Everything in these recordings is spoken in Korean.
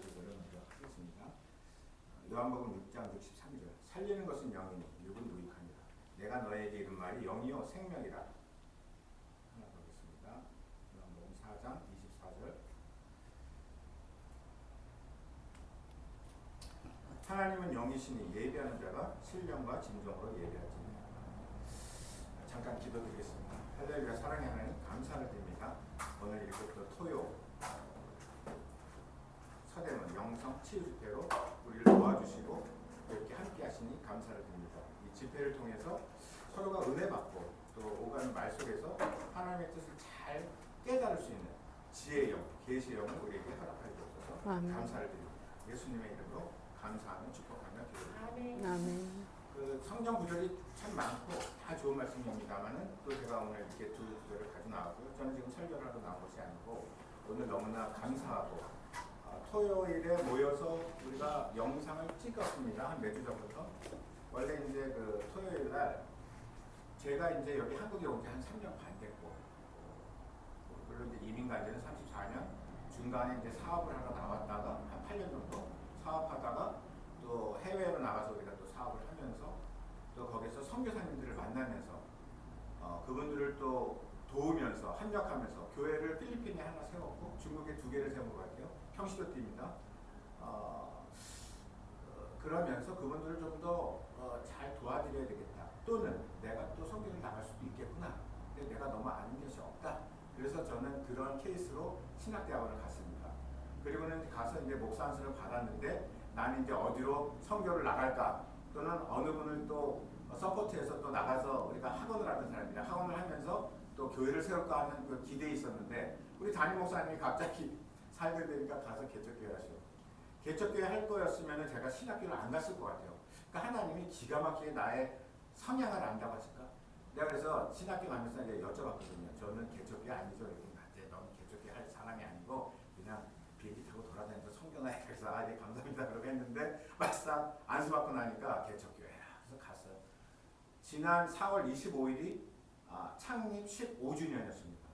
교독을 먼저 하겠습니다. 요한복음 6장 63절 살리는 것은 영이니 육은 무익하니라. 내가 너에게 이른 말이 영이요 생명이라. 하나 더 보겠습니다. 요한복음 4장 24절 하나님은 영이시니 예배하는 자가 신령과 진정으로 예배할지니라. 잠깐 기도드리겠습니다. 할렐루야. 사랑의 하나님 감사를 드립니다. 오늘 이렇게 또 토요 서대문 영성 치유 집회로 우리를 도와주시고 이렇게 함께 하시니 감사를 드립니다. 이 집회를 통해서 서로가 은혜 받고 또 오가는 말 속에서 하나님의 뜻을 잘 깨달을 수 있는 지혜의 영, 계시의 영을 우리에게 허락하여 주셔서 감사를 드립니다. 예수님의 이름으로 감사하며 축복하며 기도드립니다. 아멘. 그 성경 구절이 참 많고 다 좋은 말씀입니다만은 또 제가 오늘 이렇게 두 구절을 가지고 나왔고요. 저는 지금 설교를 하러 나온 것이 아니고 오늘 너무나 감사하고 토요일에 모여서 우리가 영상을 찍었습니다. 한 몇 주 전부터. 원래 이제 그 토요일 날 제가 이제 여기 한국에 온 지 한 3년 반 됐고, 물론 이제 이민 간 지는 34년, 중간에 이제 사업을 하러 나왔다가 한 8년 정도 사업하다가 또 해외로 나가서 우리가 또 사업을 하면서 또 거기서 선교사님들을 만나면서 그분들을 또 도우면서 합력하면서 교회를 필리핀에 하나 세웠고 중국에 2개를 세운 것 같아요. 평시도띠입니다. 그러면서 그분들을 좀 더 잘 도와드려야 되겠다. 또는 내가 또 선교를 나갈 수도 있겠구나. 근데 내가 너무 아는 것이 없다. 그래서 저는 그런 케이스로 신학대학원을 갔습니다. 그리고는 가서 이제 목사 안수를 받았는데 나는 이제 어디로 선교를 나갈까? 또는 어느 분을 또 서포트해서 또 나가서 우리가 학원을 하던 사람이라 학원을 하면서 또 교회를 세울까 하는 그 기대에 있었는데 우리 담임 목사님이 갑자기 살게 되니까 가서 개척교회 하시고 개척교회 할 거였으면 제가 신학교를 안 갔을 것 같아요. 그러니까 하나님이 기가 막히게 나의 성향을 안다고 하실까? 내가 그래서 신학교 가면서 이제 여쭤봤거든요. 저는 개척교회 아니죠? 이렇게 너는 개척교회 할 사람이 아니고 그냥 비행기 타고 돌아다니면서 성경을 해서 네 감사합니다 그러고 했는데 막상 안수받고 나니까 개척교회라 그래서 갔어요. 지난 4월 25일이 창립 15주년이었습니다.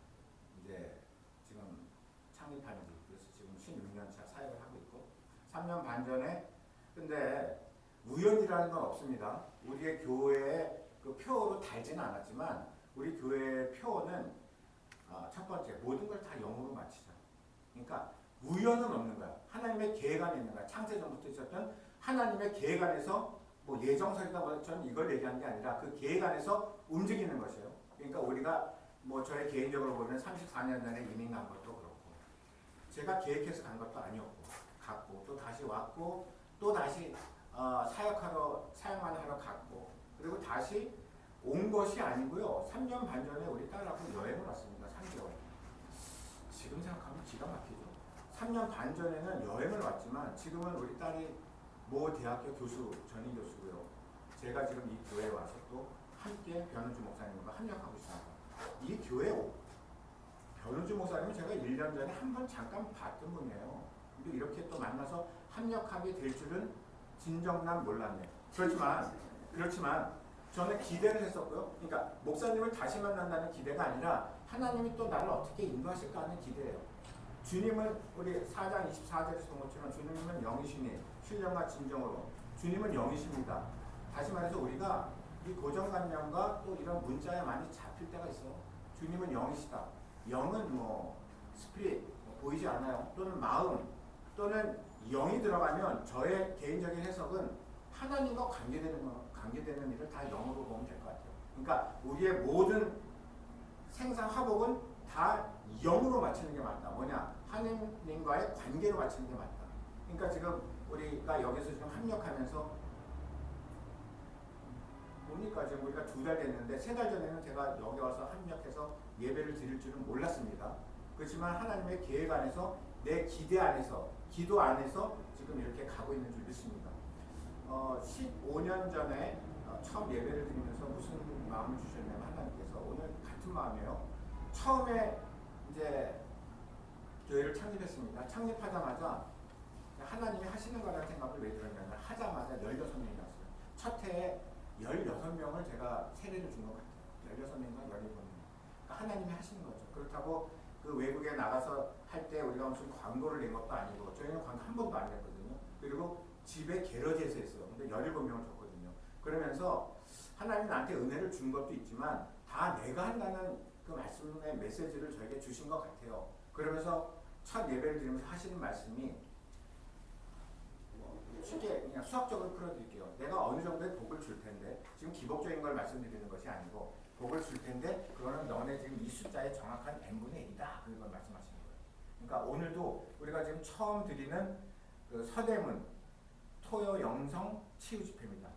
이제 지금 창립한 지 그래서 지금 16년차 사역을 하고 있고 3년 반 전에 근데 우연이라는 건 없습니다. 우리의 교회의 그 표로 달지는 않았지만 우리 교회의 표는 첫 번째 모든 걸 다 영으로 마치자. 그러니까 우연은 없는 거야. 하나님의 계획 안에 있는 거야. 창세전부터 있었던 하나님의 계획 안에서 뭐 예정설이다 뭐 저는 이걸 얘기하는 게 아니라 그 계획 안에서 움직이는 것이에요. 그러니까 우리가 뭐 저의 개인적으로 보면 34년 전에 이민 간 것도 그렇고 제가 계획해서 간 것도 아니었고 갔고 또 다시 왔고 또 다시 사역만 하러 갔고 그리고 다시 온 것이 아니고요. 3년 반 전에 우리 딸하고 여행을 왔습니다. 3개월. 지금 생각하면 기가 막히죠. 3년 반 전에는 여행을 왔지만 지금은 우리 딸이 모 대학교 교수, 전임 교수고요. 제가 지금 이 교회에 와서 또 함께 변은주 목사님과 합력하고 있습니다. 이 교회 변은주 목사님은 제가 1년 전에 한 번 잠깐 봤던 분이에요. 근데 이렇게 또 만나서 합력하게 될 줄은 진정난 몰랐네요. 그렇지만 저는 기대를 했었고요. 그러니까 목사님을 다시 만난다는 기대가 아니라 하나님이 또 나를 어떻게 인도하실까 하는 기대예요. 주님은 우리 4장 24절에서 본 것처럼 주님은 영이시니 신령과 진정으로 주님은 영이십니다. 다시 말해서 우리가 이 고정관념과 또 이런 문자에 많이 잡힐 때가 있어요. 주님은 영이시다. 영은 뭐 스피릿 보이지 않아요. 또는 마음 또는 영이 들어가면 저의 개인적인 해석은 하나님과 관계되는 일을 다 영으로 보면 될 것 같아요. 그러니까 우리의 모든 생사화복은 다 영으로 맞추는 게 맞다. 뭐냐? 하나님과의 관계로 맞추는 게 맞다. 그러니까 지금 우리가 여기서 지금 합력하면서 뭡니까? 지금 우리가 2달 됐는데 3달 전에는 제가 여기 와서 합력해서 예배를 드릴 줄은 몰랐습니다. 그렇지만 하나님의 계획 안에서 내 기대 안에서 기도 안에서 지금 이렇게 가고 있는 줄 믿습니다. 15년 전에 처음 예배를 드리면서 무슨 마음을 주셨냐면 하나님께서 오늘 같은 마음이에요. 처음에 이제 교회를 창립했습니다. 창립하자마자 하나님이 하시는 거라는 생각을 왜 들었냐면 하자마자 16명이 왔어요. 첫 해에 16명을 제가 세례를 준 것 같아요. 16명과 17명. 그러니까 하나님이 하시는 거죠. 그렇다고 그 외국에 나가서 할 때 우리가 무슨 광고를 낸 것도 아니고 저희는 광고 한 번도 안 냈거든요. 그리고 집에 게러지에서 했어요. 근데 17명을 줬거든요. 그러면서 하나님 나한테 은혜를 준 것도 있지만 다 내가 한다는 그 말씀의 메시지를 저에게 주신 것 같아요. 그러면서 첫 예배를 드리면서 하시는 말씀이 쉽게 그냥 수학적으로 풀어드릴게요. 내가 어느 정도의 복을 줄 텐데 지금 기복적인 걸 말씀드리는 것이 아니고 복을 줄 텐데 그거는 너네 지금 이 숫자의 정확한 n분의 1이다. 그걸 말씀하시는 거예요. 그러니까 오늘도 우리가 지금 처음 드리는 그 서대문 토요 영성 치유 집회입니다.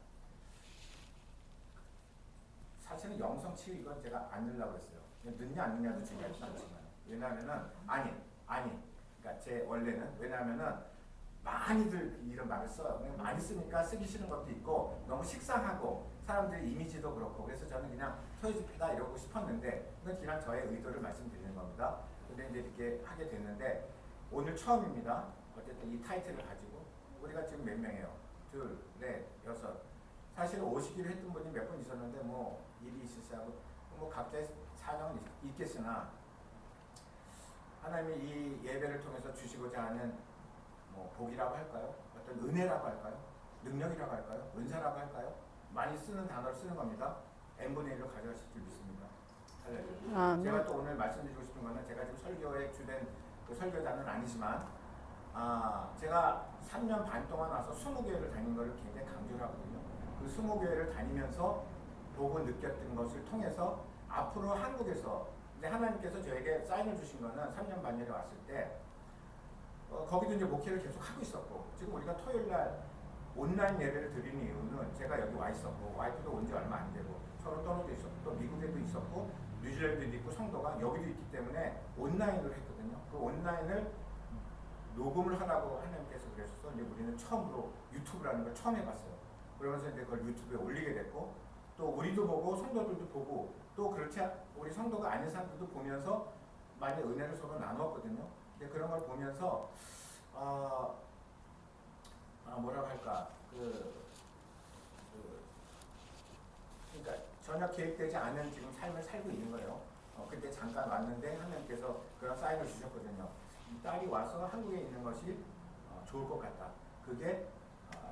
사실은 영성 치유 이건 제가 안 넣으려고 했어요. 넣냐 안 넣냐도 중요하지 않지만 왜냐하면은 아니 그러니까 제 원래는 왜냐하면은 많이들 이런 말을 써요. 많이 쓰니까 쓰기 싫은 것도 있고 너무 식상하고 사람들의 이미지도 그렇고 그래서 저는 그냥 토요 집회다 이러고 싶었는데 그건 그냥 저의 의도를 말씀드리는 겁니다. 근데 이제 이렇게 하게 됐는데 오늘 처음입니다. 어쨌든 이 타이틀을 가지고 우리가 지금 몇 명이에요? 둘, 넷, 여섯. 사실 오시기로 했던 분이 몇 분 있었는데 뭐 일이 있으시고 뭐 각자의 사정은 있겠으나 하나님이 이 예배를 통해서 주시고자 하는 뭐 복이라고 할까요? 어떤 은혜라고 할까요? 능력이라고 할까요? 은사라고 할까요? 많이 쓰는 단어를 쓰는 겁니다. n분의 1로 가져가실 줄 믿습니다. 할렐루야. 제가 또 오늘 말씀드리고 싶은 거는 제가 지금 설교의 주된 그 설교자는 아니지만 제가 3년 반 동안 와서 20교회를 다닌 것을 굉장히 강조를 하거든요. 그 20교회를 다니면서 보고 느꼈던 것을 통해서 앞으로 한국에서 이제 하나님께서 저에게 사인을 주신 거는 3년 반 전에 왔을 때 거기도 이제 목회를 계속 하고 있었고 지금 우리가 토요일날 온라인 예배를 드리는 이유는 제가 여기 와 있었고 와이프도 온 지 얼마 안 되고 서로 떨어져 있었고 또 미국에도 있었고 뉴질랜드도 있고 성도가 여기도 있기 때문에 온라인으로 했거든요. 그 온라인을 녹음을 하라고 하나님께서 그랬어서 이제 우리는 처음으로 유튜브라는 걸 처음 해봤어요. 그러면서 이제 그걸 유튜브에 올리게 됐고 또 우리도 보고 성도들도 보고 또 그렇지 우리 성도가 아닌 사람들도 보면서 많이 은혜를 서로 나눴거든요. 근데 그런 걸 보면서 뭐라고 할까 그러니까 전혀 계획되지 않은 지금 삶을 살고 있는 거예요. 그때 잠깐 왔는데 하나님께서 그런 사인을 주셨거든요. 이 딸이 와서 한국에 있는 것이 좋을 것 같다. 그게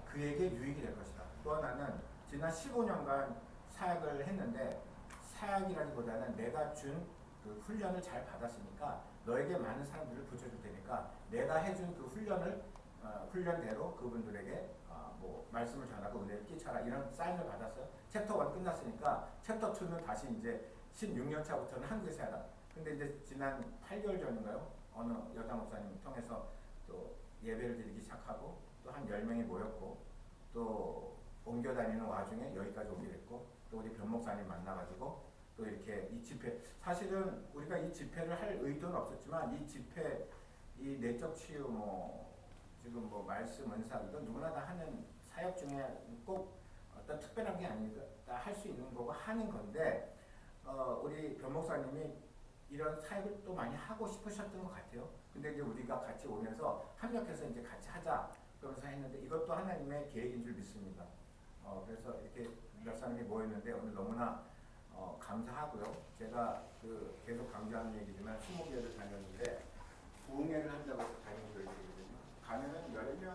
그에게 유익이 될 것이다. 또 하나는 지난 15년간 사역을 했는데 사역이라기보다는 내가 준 그 훈련을 잘 받았으니까 너에게 많은 사람들을 붙여줄 테니까 내가 해준 그 훈련을 훈련대로 그분들에게 뭐 말씀을 전하고 은혜를 끼쳐라 이런 사인을 받았어요. 챕터 1 끝났으니까 챕터 2는 다시 이제 16년 차부터는 한국에서 하라. 근데 이제 지난 8개월 전인가요? 어느 여자 목사님 통해서 또 예배를 드리기 시작하고 또 한 10명이 모였고 또 옮겨 다니는 와중에 여기까지 오게 됐고 또 우리 변 목사님 만나가지고 또 이렇게 이 집회 사실은 우리가 이 집회를 할 의도는 없었지만 이 집회 이 내적 치유 뭐 지금 뭐 말씀 은사 이건 누구나 다 하는 사역 중에 꼭 어떤 특별한 게 아니다 할 수 있는 거고 하는 건데 우리 변 목사님이 이런 사역을 또 많이 하고 싶으셨던 것 같아요. 근데 이제 우리가 같이 오면서 합력해서 이제 같이 하자 그러면서 했는데 이것도 하나님의 계획인 줄 믿습니다. 그래서 이렇게 몇 사람이 모였는데 오늘 너무나 감사하고요. 제가 그 계속 강조하는 얘기지만 20교회를 다녔는데 부흥회를 한다고 해서 다니는 교회들이거든요. 가면은 10명,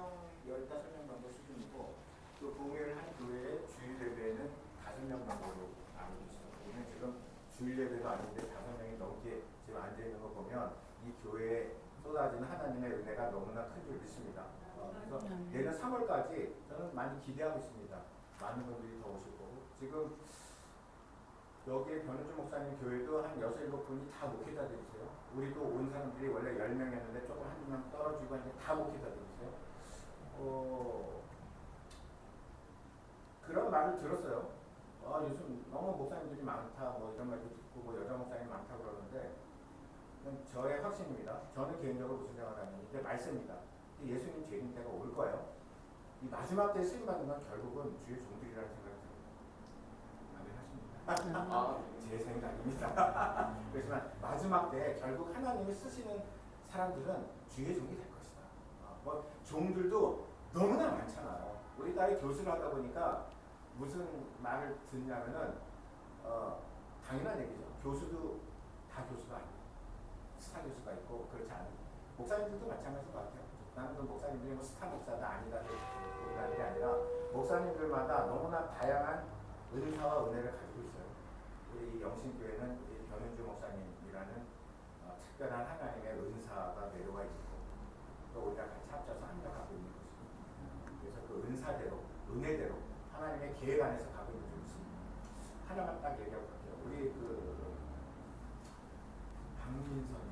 15명 정도 수준이고 또 부흥회를 한 교회의 주일 예배에는 5명 정도로 나누고 있어요. 우리는 지금 주일 예배도 아닌데 5명이 넘게 지금 앉아있는 거 보면 이 교회에 쏟아지는 하나님의 은혜가 너무나 큰 줄 믿습니다. 그래서 내년 3월까지 저는 많이 기대하고 있습니다. 많은 분들이 더 오실 거고 지금 여기에 변우주 목사님 교회도 한 6, 7분이 다 목회자들이세요. 우리도 온 사람들이 원래 10명이었는데 조금 한두 명 떨어지고 하는데 다 목회자들이세요. 그런 말을 들었어요. 요즘 너무 목사님들이 많다 뭐 이런 말도 듣고 뭐 여자 목사님이 많다 그러는데 저의 확신입니다. 저는 개인적으로 무슨 생각을 하냐면 말씀입니다. 예수님 재림 때가 올 거예요. 이 마지막 때 쓰임받는 건 결국은 주의 종들이라는 생각이 듭니다. 제 생각입니다. 그렇지만 마지막 때 결국 하나님이 쓰시는 사람들은 주의 종이 될 것이다. 뭐 종들도 너무나 많잖아요. 우리 딸이 교수를 하다 보니까 무슨 말을 듣냐면은 당연한 얘기죠. 교수도 다 교수가 아니에요. 스타 교수가 있고 그렇지 않은 목사님들도 마찬가지인 것 같아요. 나는 그 목사님들이 뭐 스타 목사다 아니다 그런 게 아니라 목사님들마다 너무나 다양한 은사와 은혜를 가지고 있어요. 우리 영신교회는 우리 변은주 목사님이라는 특별한 하나님의 은사가 내려와 있고 또 우리가 같이 합쳐서 합력하고 있는 것입니다. 그래서 그 은사대로 은혜대로 하나님의 계획 안에서 가고 있는 좀 있습니다. 하나만 딱 얘기해 볼게요. 우리 그 박민선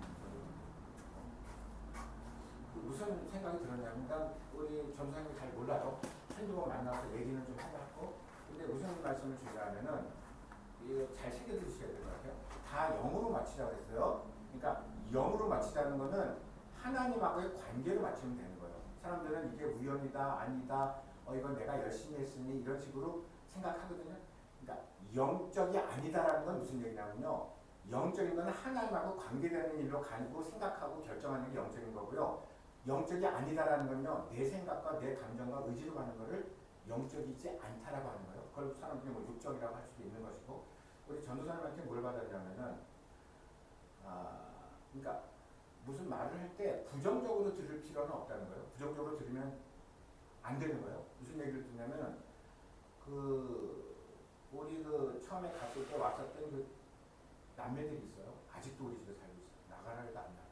무슨 생각이 들었냐면 우리 전사님이 잘 몰라요. 한두 번 만나서 얘기는 좀 해봤고 근데 무슨 말씀을 주냐면은 이거 잘 챙겨 드셔야 될 것 같아요. 다 영으로 맞추자고 했어요. 그러니까 영으로 맞추자는 거는 하나님하고의 관계로 맞추면 되는 거예요. 사람들은 이게 우연이다 아니다 이건 내가 열심히 했으니 이런 식으로 생각하거든요. 그러니까 영적이 아니다라는 건 무슨 얘기냐면요. 영적인 건 하나님하고 관계되는 일로 가지고 생각하고 결정하는 게 영적인 거고요. 영적이 아니다라는 건요. 내 생각과 내 감정과 의지로 가는 거를 영적이지 않다라고 하는 거예요. 그걸 사람들이 뭐 육적이라고 할 수도 있는 것이고 우리 전도사님한테 뭘 받았냐면은 그러니까 무슨 말을 할 때 부정적으로 들을 필요는 없다는 거예요. 부정적으로 들으면 안 되는 거예요. 무슨 얘기를 듣냐면은 우리 처음에 갔을 때 왔었던 그 남매들이 있어요. 아직도 우리 집에 살고 있어요. 나가라 해도 안 나가.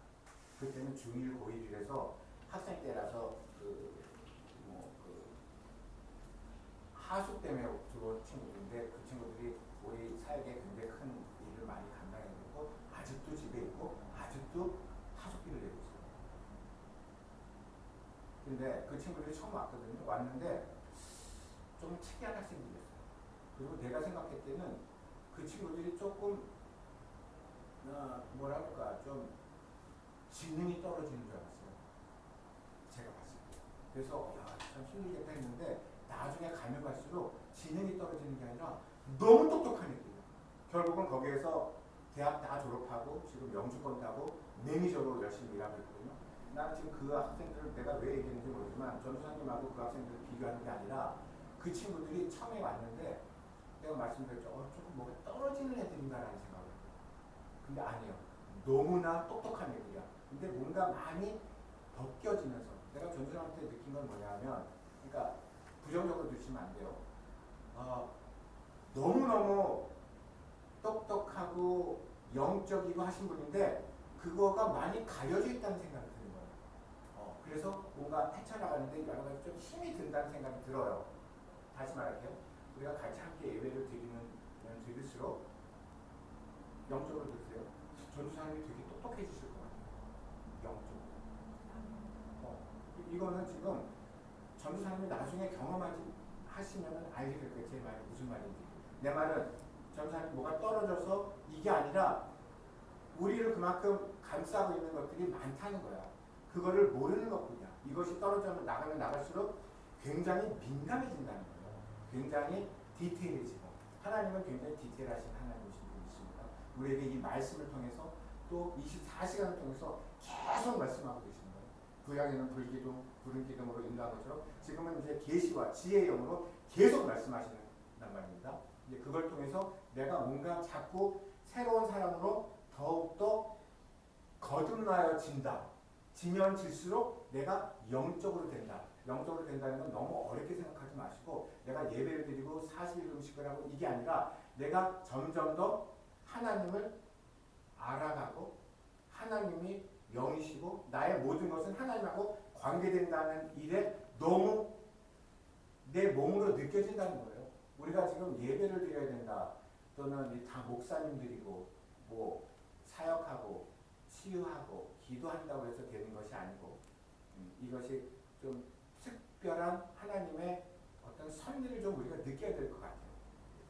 그때는 중1, 고1이라서 학생 때라서 하숙 때문에 들어온 친구들인데 그 친구들이 우리 사역에 굉장히 큰 일을 많이 감당해내고 아직도 집에 있고 아직도 하숙비를 내고 있어요. 근데 그 친구들이 처음 왔거든요. 왔는데 좀 특이한 학생들이었어요. 그리고 내가 생각할 때는 그 친구들이 조금 뭐랄까 좀 지능이 떨어지는 줄 알았어요. 제가 봤을 때. 그래서 참 힘들겠다 했는데 나중에 가면 갈수록 지능이 떨어지는 게 아니라 너무 똑똑한 애들이에요. 결국은 거기에서 대학 다 졸업하고 지금 영주권 따고 매니저로 열심히 일하고 있거든요. 나는 지금 그 학생들을 내가 왜 얘기했는지 모르지만 전수사님하고 그 학생들을 비교하는 게 아니라 그 친구들이 처음에 왔는데 내가 말씀드렸죠. 조금 뭐가 떨어지는 애들인가라는 생각을 했어요. 근데 아니에요. 너무나 똑똑한 애들이야. 근데 뭔가 많이 벗겨지면서 내가 전수사한테 느낀 건 뭐냐면 그러니까 부정적으로 드시면 안 돼요. 너무너무 똑똑하고 영적이고 하신 분인데 그거가 많이 가려져 있다는 생각이 드는 거예요. 그래서 뭔가 헤쳐나가는데 여러 가지 좀 힘이 든다는 생각이 들어요. 다시 말할게요. 우리가 같이 함께 예배를 드릴수록 영적으로 드세요. 전도사님이 되게 똑똑해지실 것 같아요. 영적으로. 이거는 지금 전도사님이 나중에 하시면 알게 될 거예요. 제 말이 무슨 말인지. 내 말은 전도사님 뭐가 떨어져서 이게 아니라 우리를 그만큼 감싸고 있는 것들이 많다는 거야. 그거를 모르는 것뿐이야. 이것이 떨어져 나가면 나갈수록 굉장히 민감해진다는 거예요. 굉장히 디테일해지고 하나님은 굉장히 디테일하신 하나님이신 분이십니다. 우리에게 이 말씀을 통해서 또 24시간을 통해서 계속 말씀하고 계시는 거예요. 구약에는 불기둥, 구름 기둥으로 인도한 것처럼 지금은 이제 계시와 지혜의 영으로 계속 말씀하시는 말입니다. 이제 그걸 통해서 내가 뭔가 자꾸 새로운 사람으로 더욱더 거듭나여진다. 지면 질수록 내가 영적으로 된다. 영적으로 된다는 건 너무 어렵게 생각하지 마시고 내가 예배를 드리고 40일 음식을 하고 이게 아니라 내가 점점 더 하나님을 알아가고 하나님이 영이시고 나의 모든 것은 하나님하고 관계된다는 일에 너무 내 몸으로 느껴진다는 거예요. 우리가 지금 예배를 드려야 된다. 또는 다 목사님들이고 뭐 사역하고 치유하고 기도한다고 해서 되는 것이 아니고 이것이 좀 특별한 하나님의 어떤 섭리를 좀 우리가 느껴야 될 것 같아요.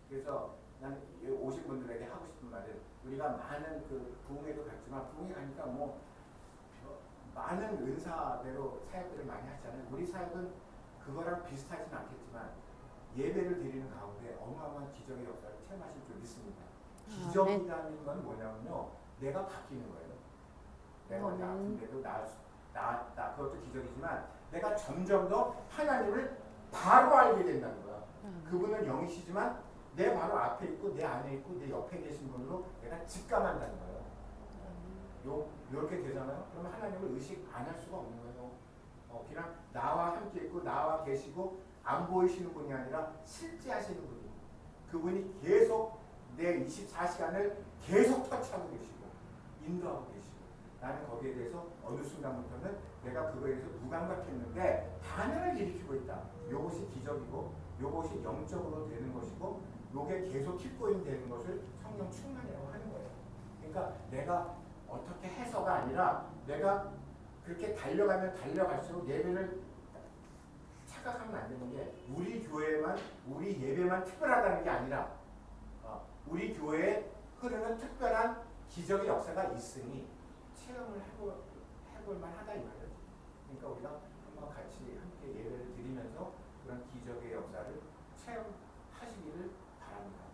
그래서 나는 오신 분들에게 하고 싶은 말은 우리가 많은 그 부흥회도 갔지만 부흥회 가니까 뭐 많은 은사대로 사역들을 많이 하잖아요. 우리 사역은 그거랑 비슷하지는 않겠지만 예배를 드리는 가운데 어마어마한 기적의 역사를 체험하실 줄 믿습니다. 기적이라는 건 뭐냐면요. 내가 바뀌는 거예요. 내가 아픈데도 나았다. 그것도 기적이지만 내가 점점 더 하나님을 바로 알게 된다는 거야. 그분은 영이시지만 내 바로 앞에 있고 내 안에 있고 내 옆에 계신 분으로 내가 직감한다는 거예요. 요렇게 되잖아요. 그러면 하나님을 의식 안 할 수가 없는 거예요. 그냥 나와 함께 있고 나와 계시고 안 보이시는 분이 아니라 실제 하시는 분이, 그분이 계속 내 24시간을 계속 터치하고 계시고 인도하고 계시고, 나는 거기에 대해서 어느 순간부터는 내가 그거에 대해서 무감각했는데 반응을 일으키고 있다. 요것이 기적이고 요것이 영적으로 되는 것이고 요게 계속 킥고잉 되는 것을 성령 충만이라고 하는 거예요. 그러니까 내가 어떻게 해서가 아니라 내가 그렇게 달려가면 달려갈수록 예배를 착각하면 안 되는 게, 우리 교회만, 우리 예배만 특별하다는 게 아니라 우리 교회에 흐르는 특별한 기적의 역사가 있으니 체험을 해볼 만하다 이 말이에요. 그러니까 우리가 한번 같이 함께 예배를 드리면서 그런 기적의 역사를 체험하시기를 바랍니다.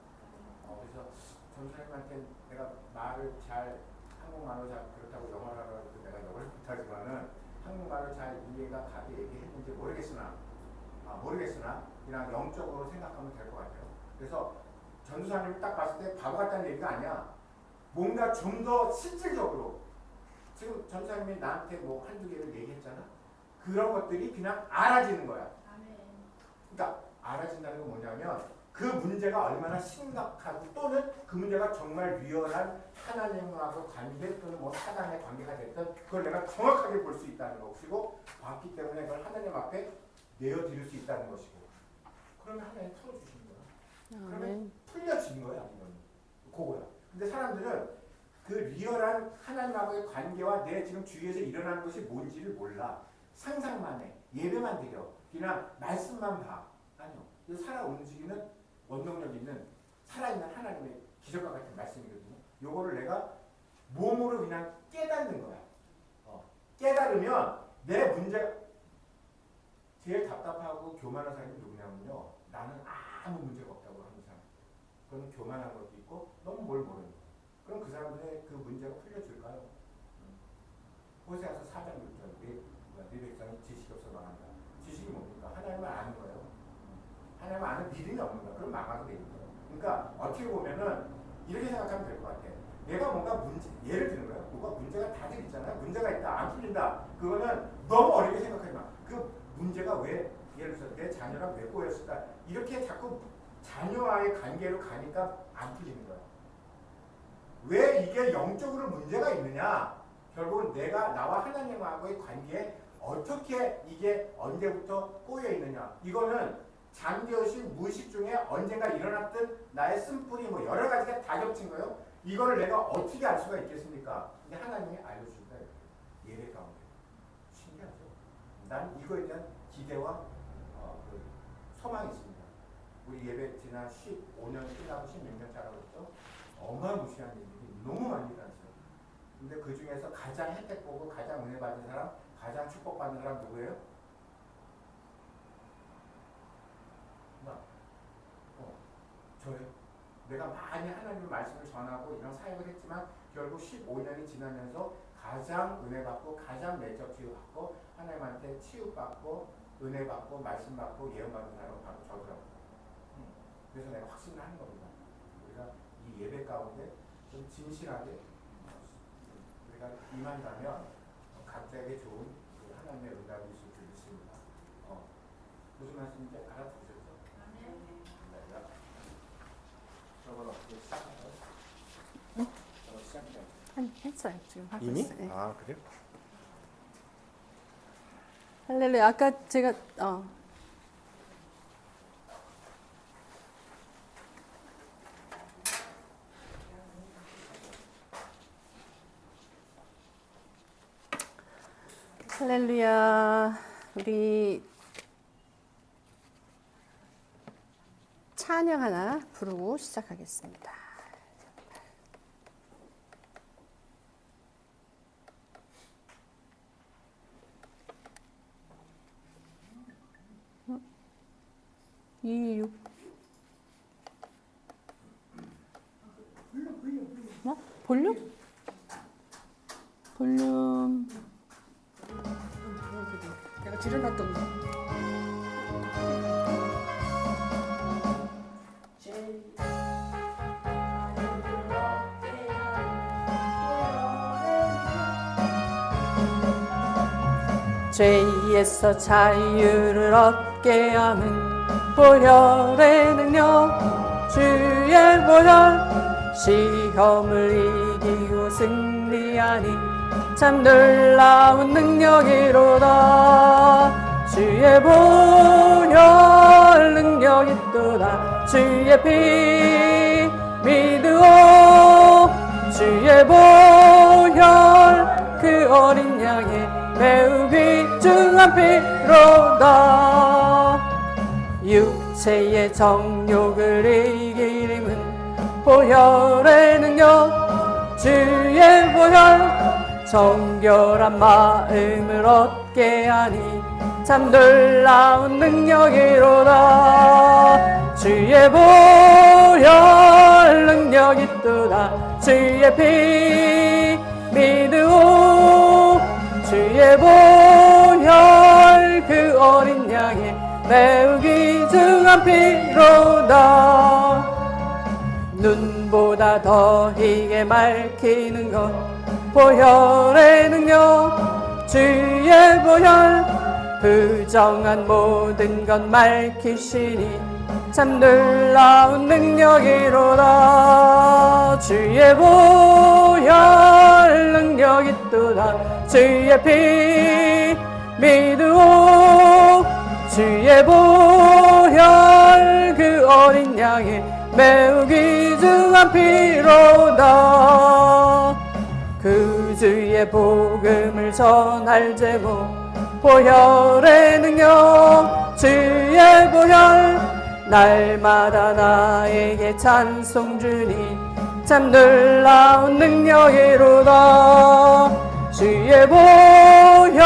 그래서 전사님한테 내가 말을 잘, 한국말로 잘, 그렇다고 영어를 하라고 내가 영어를 못하지만은 한국말로 잘 이해가 가게 얘기했는지 모르겠으나 그냥 영적으로 생각하면 될 것 같아요. 그래서 전도사님을 딱 봤을 때 바보 같다는 얘기가 아니야. 뭔가 좀 더 실질적으로, 지금 전도사님이 나한테 뭐 한두 개를 얘기했잖아. 그런 것들이 그냥 알아지는 거야. 그러니까 알아진다는 건 뭐냐면 그 문제가 얼마나 심각하고 또는 그 문제가 정말 리얼한 하나님하고 관계 또는 뭐 사단의 관계가 됐던 그걸 내가 정확하게 볼 수 있다는 것이고, 봤기 때문에 그걸 하나님 앞에 내어드릴 수 있다는 것이고, 그러면 하나님 풀어주시는 거야. 그러면 풀려지는 거야. 이건 그거야. 근데 사람들은 그 리얼한 하나님하고의 관계와 내 지금 주위에서 일어나는 것이 뭔지를 몰라. 상상만 해. 예배만 드려. 그냥 말씀만 봐. 아니요. 살아 움직이는 원동력 있는 살아있는 하나님의 기적과 같은 말씀이거든요. 요거를 내가 몸으로 그냥 깨닫는 거야. 깨달으면 내 문제, 제일 답답하고 교만한 사람이 누구냐면요. 나는 아무 문제가 없다고 하는 사람. 그건 교만한 것도 있고 너무 뭘 모르는 거야. 그럼 그 사람들의 그 문제가 풀려줄까요? 호세아서 4장 6절 네 백성이 지식이 없어 망한다. 지식이 뭡니까? 하나님을 아는 거예요. 하나님을 아는 믿음이 없는 거야. 그럼 망하게 되는 거예요. 그러니까 어떻게 보면은 이렇게 생각하면 될 것 같아. 내가 뭔가 문제, 예를 드는 거야. 뭐가 문제가 다들 있잖아요. 문제가 있다. 안 풀린다. 그거는 너무 어렵게 생각하지 마. 그 문제가 왜, 예를 들어서 내 자녀랑 왜 꼬였을까? 이렇게 자꾸 자녀와의 관계로 가니까 안 풀리는 거야. 왜 이게 영적으로 문제가 있느냐? 결국은 내가 나와 하나님하고의 관계에 어떻게 이게 언제부터 꼬여 있느냐? 이거는 잠재의식 무의식 중에 언젠가 일어났던 나의 쓴뿌리 뭐 여러 가지가 다 겹친 거예요. 이거를 내가 어떻게 알 수가 있겠습니까? 근데 하나님이 알려준다. 예배 가운데. 신기하죠? 난 이거에 대한 기대와 그 소망이 있습니다. 우리 예배 지난 15년 끝나고 16년 차라고 했죠. 어마무시한 일들이 너무 많이 일어났어요. 근데 그 중에서 가장 혜택 보고 가장 은혜 받은 사람, 가장 축복받는 사람 누구예요? 저요. 내가 많이 하나님의 말씀을 전하고 이런 사역을 했지만 결국 15년이 지나면서 가장 은혜 받고 가장 내적 치유받고 하나님한테 치유받고 은혜 받고 말씀 받고 예언 받는 사람은 바로 저더라고요. 그래서 내가 확신을 하는 겁니다. 우리가 이 예배 가운데 좀 진실하게 우리가 임한다면 각자에게 좋은 하나님의 응답이 있을 줄 믿습니다. 무슨 말씀인지 알아들으셨죠? 저건 어떻게 시작할까요? 응? 저건 시작할까요? 아니 했어요. 지금 하고 이미? 있어요. 네. 아 그래요? 할렐루야. 아까 제가 할렐루야. 우리 찬양 하나 부르고 시작하겠습니다. 뭐? 볼륨? 볼륨. 내가 줄여놨던 거. 죄에서 자유를 얻게 함은 보혈의 능력 주의 보혈 시험을 이기고 승리하니 참 놀라운 능력이로다 주의 보혈 능력이 있도다 주의 피 믿으오 주의 보혈 그 어린 양의 매우 귀중한 피로다 육체의 정욕을 이기림은 보혈의 능력 주의 보혈 정결한 마음을 얻게 하니 참 놀라운 능력이로다 주의 보혈 능력이 있도다 주의 피 믿으오 주의 보혈 그 어린 양의 매우 귀중한 피로다 눈보다 더 희게 맑히는 것 보혈의 능력 주의 보혈 부정한 모든 것 맑히시니 참 놀라운 능력이로다 주의 보혈 능력 있도다 주의 피 믿으오 주의 보혈 그 어린 양의 매우 귀중한 피로다 그 주의 복음을 전할 제목 보혈의 능력 주의 보혈 날마다 나에게 찬송 주니 참 놀라운 능력이로다 주의 보혈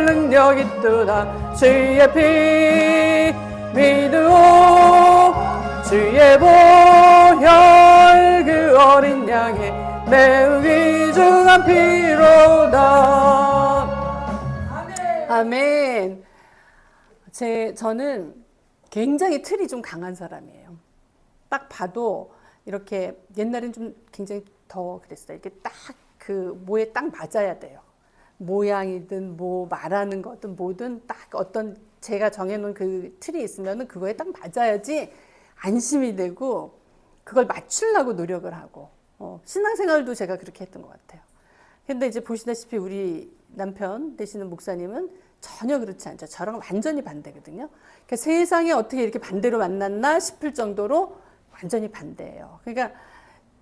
능력 있도다 주의 피 믿으오 주의 보혈 그 어린 양의 매우 귀중한 피로다 아멘. 저는 굉장히 틀이 좀 강한 사람이에요. 딱 봐도 이렇게 옛날엔 좀 굉장히 더 그랬어요. 이렇게 딱 그 뭐에 딱 맞아야 돼요. 모양이든 뭐 말하는 거든 뭐든 딱 어떤 제가 정해놓은 그 틀이 있으면은 그거에 딱 맞아야지 안심이 되고 그걸 맞추려고 노력을 하고 신앙생활도 제가 그렇게 했던 것 같아요. 근데 이제 보시다시피 우리 남편 되시는 목사님은 전혀 그렇지 않죠. 저랑 완전히 반대거든요. 그러니까 세상에 어떻게 이렇게 반대로 만났나 싶을 정도로 완전히 반대예요. 그러니까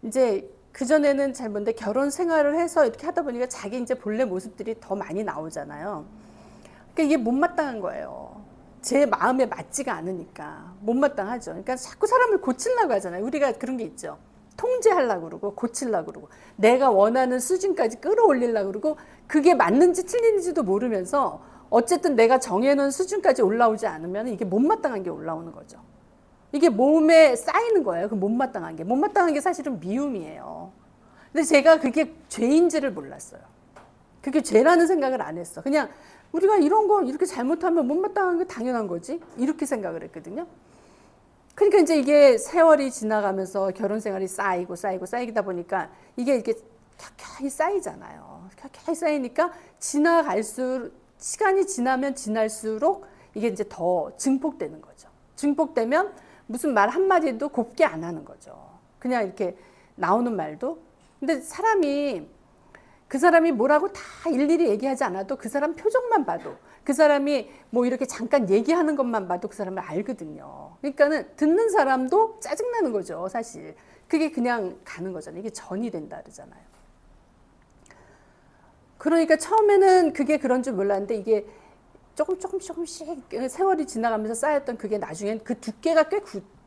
이제 그전에는 잘 뭔데 결혼 생활을 해서 이렇게 하다 보니까 자기 이제 본래 모습들이 더 많이 나오잖아요. 그러니까 이게 못마땅한 거예요. 제 마음에 맞지가 않으니까 못마땅하죠. 그러니까 자꾸 사람을 고치려고 하잖아요. 우리가 그런 게 있죠. 통제하려고 그러고 고치려고 그러고 내가 원하는 수준까지 끌어올리려고 그러고 그게 맞는지 틀리는지도 모르면서 어쨌든 내가 정해놓은 수준까지 올라오지 않으면 이게 못마땅한 게 올라오는 거죠. 이게 몸에 쌓이는 거예요. 그 못마땅한 게. 못마땅한 게 사실은 미움이에요. 근데 제가 그게 죄인지를 몰랐어요. 그게 죄라는 생각을 안 했어. 그냥 우리가 이런 거 이렇게 잘못하면 못마땅한 게 당연한 거지. 이렇게 생각을 했거든요. 그러니까 이제 이게 세월이 지나가면서 결혼 생활이 쌓이다 보니까 이게 이렇게 켜켜이 쌓이잖아요. 켜켜이 쌓이니까 시간이 지나면 지날수록 이게 이제 더 증폭되는 거죠. 증폭되면 무슨 말 한마디도 곱게 안 하는 거죠. 그냥 이렇게 나오는 말도. 근데 그 사람이 뭐라고 다 일일이 얘기하지 않아도 그 사람 표정만 봐도 그 사람이 뭐 이렇게 잠깐 얘기하는 것만 봐도 그 사람을 알거든요. 그러니까는 듣는 사람도 짜증나는 거죠, 사실. 그게 그냥 가는 거잖아요. 이게 전이 된다 그러잖아요. 그러니까 처음에는 그게 그런 줄 몰랐는데 이게 조금씩 세월이 지나가면서 쌓였던 그게 나중엔 그 두께가 꽤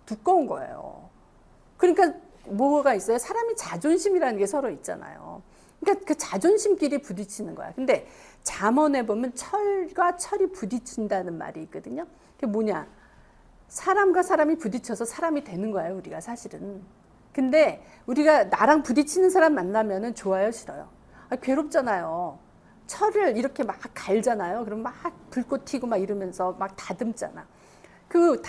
두꺼운 거예요. 그러니까 뭐가 있어요? 사람이 자존심이라는 게 서로 있잖아요. 그러니까 그 자존심끼리 부딪히는 거야. 근데 잠언에 보면 철과 철이 부딪힌다는 말이 있거든요. 그게 뭐냐? 사람과 사람이 부딪혀서 사람이 되는 거예요, 우리가 사실은. 근데 우리가 나랑 부딪히는 사람 만나면은 좋아요, 싫어요? 괴롭잖아요. 철을 이렇게 막 갈잖아요. 그럼 막 불꽃 튀고 막 이러면서 막 다듬잖아. 그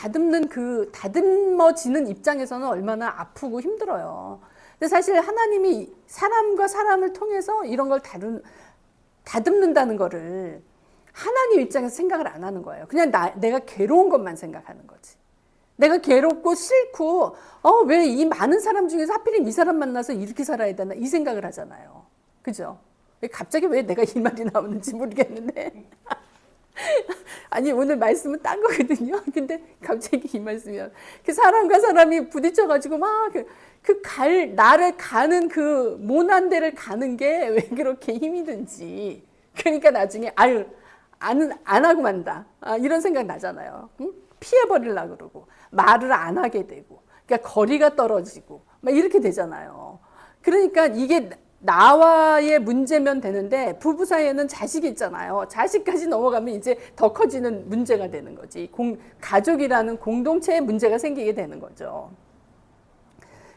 다듬어지는 입장에서는 얼마나 아프고 힘들어요. 근데 사실 하나님이 사람과 사람을 통해서 이런 걸 다듬는다는 거를 하나님 입장에서 생각을 안 하는 거예요. 그냥 내가 괴로운 것만 생각하는 거지. 내가 괴롭고 싫고 왜 이 많은 사람 중에서 하필이면 이 사람 만나서 이렇게 살아야 되나 이 생각을 하잖아요. 그죠? 갑자기 왜 내가 이 말이 나오는지 모르겠는데 아니 오늘 말씀은 딴 거거든요. 근데 갑자기 이 말씀이야. 그 사람과 사람이 부딪혀가지고 막 나를 가는 그 모난 데를 가는 게 왜 그렇게 힘이 든지. 그러니까 나중에 안 하고 만다. 이런 생각 나잖아요. 응? 피해버리려고 그러고 말을 안 하게 되고 그러니까 거리가 떨어지고 막 이렇게 되잖아요. 그러니까 이게 나와의 문제면 되는데 부부 사이에는 자식이 있잖아요. 자식까지 넘어가면 이제 더 커지는 문제가 되는 거지. 가족이라는 공동체의 문제가 생기게 되는 거죠.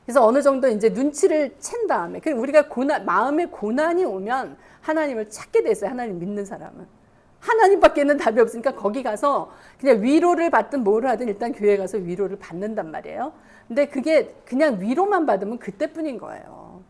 그래서 어느 정도 이제 눈치를 챈 다음에 우리가 마음에 고난이 오면 하나님을 찾게 됐어요. 하나님 믿는 사람은. 하나님밖에는 답이 없으니까 거기 가서 그냥 위로를 받든 뭘 하든 일단 교회 가서 위로를 받는단 말이에요. 근데 그게 그냥 위로만 받으면 그때뿐인 거예요.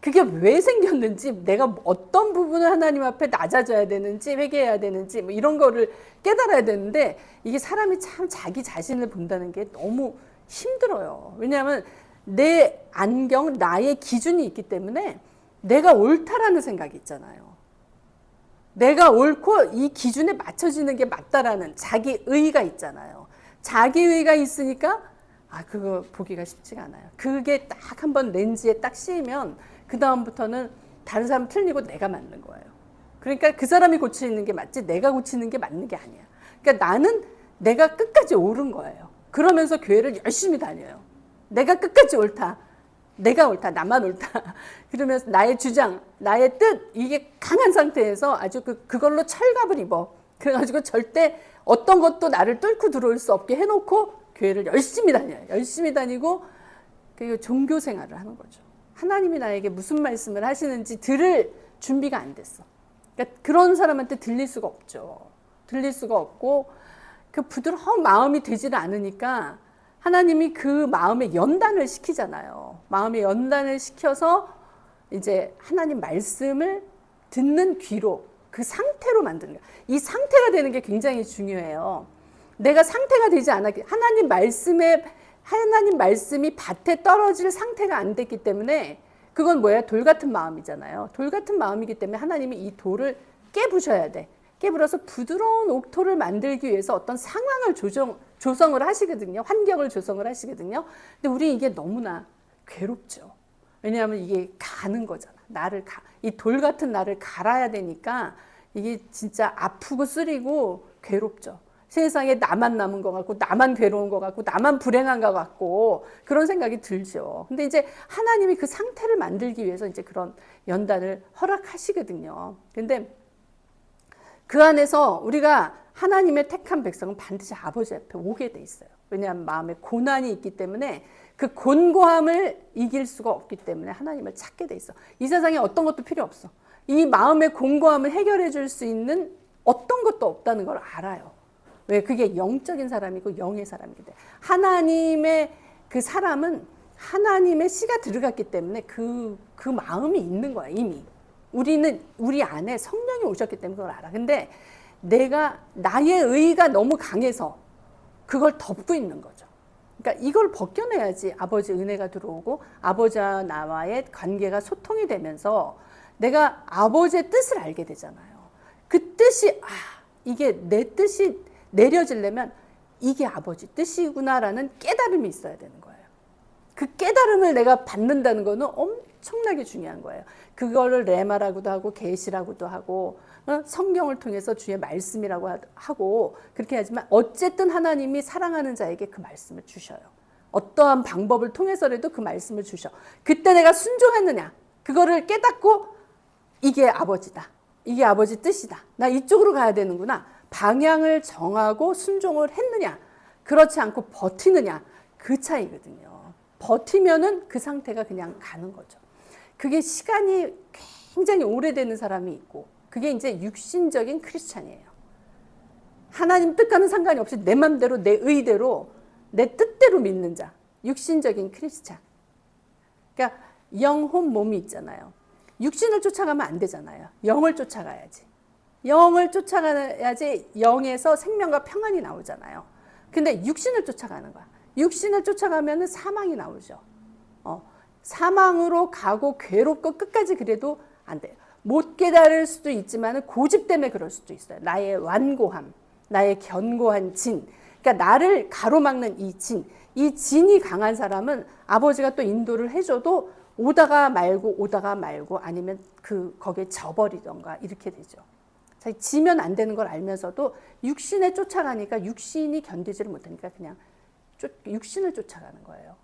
그게 왜 생겼는지 내가 어떤 부분을 하나님 앞에 낮아져야 되는지 회개해야 되는지 뭐 이런 거를 깨달아야 되는데 이게 사람이 참 자기 자신을 본다는 게 너무 힘들어요. 왜냐하면 내 안경, 나의 기준이 있기 때문에 내가 옳다라는 생각이 있잖아요. 내가 옳고 이 기준에 맞춰지는 게 맞다라는 자기 의의가 있잖아요. 자기 의의가 있으니까 그거 보기가 쉽지가 않아요. 그게 딱 한번 렌즈에 딱 씌이면 그 다음부터는 다른 사람 틀리고 내가 맞는 거예요. 그러니까 그 사람이 고치는 게 맞지 내가 고치는 게 맞는 게 아니야. 그러니까 나는 내가 끝까지 옳은 거예요. 그러면서 교회를 열심히 다녀요. 내가 끝까지 옳다. 내가 옳다. 나만 옳다. 그러면서 나의 주장, 나의 뜻 이게 강한 상태에서 아주 그걸로 철갑을 입어. 그래가지고 절대 어떤 것도 나를 뚫고 들어올 수 없게 해놓고 교회를 열심히 다녀요. 열심히 다니고 그리고 종교 생활을 하는 거죠. 하나님이 나에게 무슨 말씀을 하시는지 들을 준비가 안 됐어. 그러니까 그런 사람한테 들릴 수가 없죠. 들릴 수가 없고 그 부드러운 마음이 되지를 않으니까 하나님이 그 마음에 연단을 시키잖아요. 마음에 연단을 시켜서 이제 하나님 말씀을 듣는 귀로 그 상태로 만드는 거예요. 이 상태가 되는 게 굉장히 중요해요. 내가 상태가 되지 않았기 하나님 말씀이 밭에 떨어질 상태가 안 됐기 때문에 그건 뭐예요? 돌 같은 마음이잖아요. 돌 같은 마음이기 때문에 하나님이 이 돌을 깨부셔야 돼. 깨불어서 부드러운 옥토를 만들기 위해서 어떤 상황을 조성을 하시거든요. 환경을 조성을 하시거든요. 근데 우리 이게 너무나 괴롭죠. 왜냐하면 이게 가는 거잖아. 이 돌 같은 나를 갈아야 되니까 이게 진짜 아프고 쓰리고 괴롭죠. 세상에 나만 남은 것 같고 나만 괴로운 것 같고 나만 불행한 것 같고 그런 생각이 들죠. 근데 이제 하나님이 그 상태를 만들기 위해서 이제 그런 연단을 허락하시거든요. 근데 그 안에서 우리가 하나님의 택한 백성은 반드시 아버지 앞에 오게 돼 있어요. 왜냐하면 마음에 고난이 있기 때문에 그 곤고함을 이길 수가 없기 때문에 하나님을 찾게 돼 있어. 이 세상에 어떤 것도 필요 없어. 이 마음의 곤고함을 해결해 줄 수 있는 어떤 것도 없다는 걸 알아요. 왜? 그게 영적인 사람이고 영의 사람이기 때문에. 하나님의 그 사람은 하나님의 씨가 들어갔기 때문에 그 마음이 있는 거야, 이미. 우리 안에 성령이 오셨기 때문에 그걸 알아. 근데 나의 의의가 너무 강해서 그걸 덮고 있는 거죠. 그러니까 이걸 벗겨내야지 아버지 은혜가 들어오고 아버지와 나와의 관계가 소통이 되면서 내가 아버지의 뜻을 알게 되잖아요. 그 뜻이, 이게 내 뜻이 내려지려면 이게 아버지 뜻이구나라는 깨달음이 있어야 되는 거예요. 그 깨달음을 내가 받는다는 거는 엄청나게 중요한 거예요. 그거를 레마라고도 하고 계시라고도 하고 성경을 통해서 주의 말씀이라고 하고 그렇게 하지만 어쨌든 하나님이 사랑하는 자에게 그 말씀을 주셔요. 어떠한 방법을 통해서라도 그 말씀을 주셔. 그때 내가 순종했느냐 그거를 깨닫고 이게 아버지다. 이게 아버지 뜻이다. 나 이쪽으로 가야 되는구나. 방향을 정하고 순종을 했느냐 그렇지 않고 버티느냐 그 차이거든요. 버티면은 그 상태가 그냥 가는 거죠. 그게 시간이 굉장히 오래되는 사람이 있고 그게 이제 육신적인 크리스찬이에요. 하나님 뜻과는 상관이 없이 내 맘대로 내 의대로 내 뜻대로 믿는 자. 육신적인 크리스찬. 그러니까 영혼 몸이 있잖아요. 육신을 쫓아가면 안 되잖아요. 영을 쫓아가야지. 영을 쫓아가야지 영에서 생명과 평안이 나오잖아요. 근데 육신을 쫓아가는 거야. 육신을 쫓아가면 사망이 나오죠. 사망으로 가고 괴롭고 끝까지 그래도 안 돼요. 못 깨달을 수도 있지만 고집 때문에 그럴 수도 있어요. 나의 완고함, 나의 견고한 진. 그러니까 나를 가로막는 이 진. 이 진이 강한 사람은 아버지가 또 인도를 해줘도 오다가 말고 아니면 거기에 져버리던가 이렇게 되죠. 지면 안 되는 걸 알면서도 육신에 쫓아가니까 육신이 견디지를 못하니까 그냥 육신을 쫓아가는 거예요.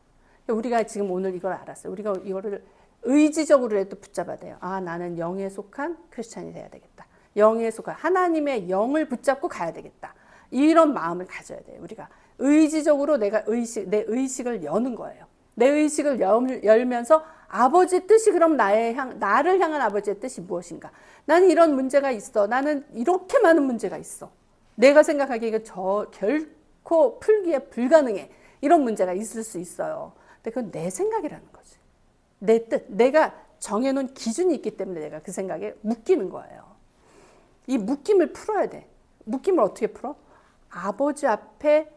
우리가 지금 오늘 이걸 알았어요. 우리가 이거를 의지적으로라도 붙잡아야 돼요. 아, 나는 영에 속한 크리스찬이 돼야 되겠다. 영에 속한 하나님의 영을 붙잡고 가야 되겠다. 이런 마음을 가져야 돼요. 우리가 의지적으로 내 의식을 여는 거예요. 내 의식을 열면서 아버지의 뜻이 그럼 나를 향한 아버지의 뜻이 무엇인가? 나는 이런 문제가 있어. 나는 이렇게 많은 문제가 있어. 내가 생각하기에 이거 결코 풀기에 불가능해. 이런 문제가 있을 수 있어요. 근데 그건 내 생각이라는 거지. 내 뜻, 내가 정해놓은 기준이 있기 때문에 내가 그 생각에 묶이는 거예요. 이 묶임을 풀어야 돼. 묶임을 어떻게 풀어? 아버지 앞에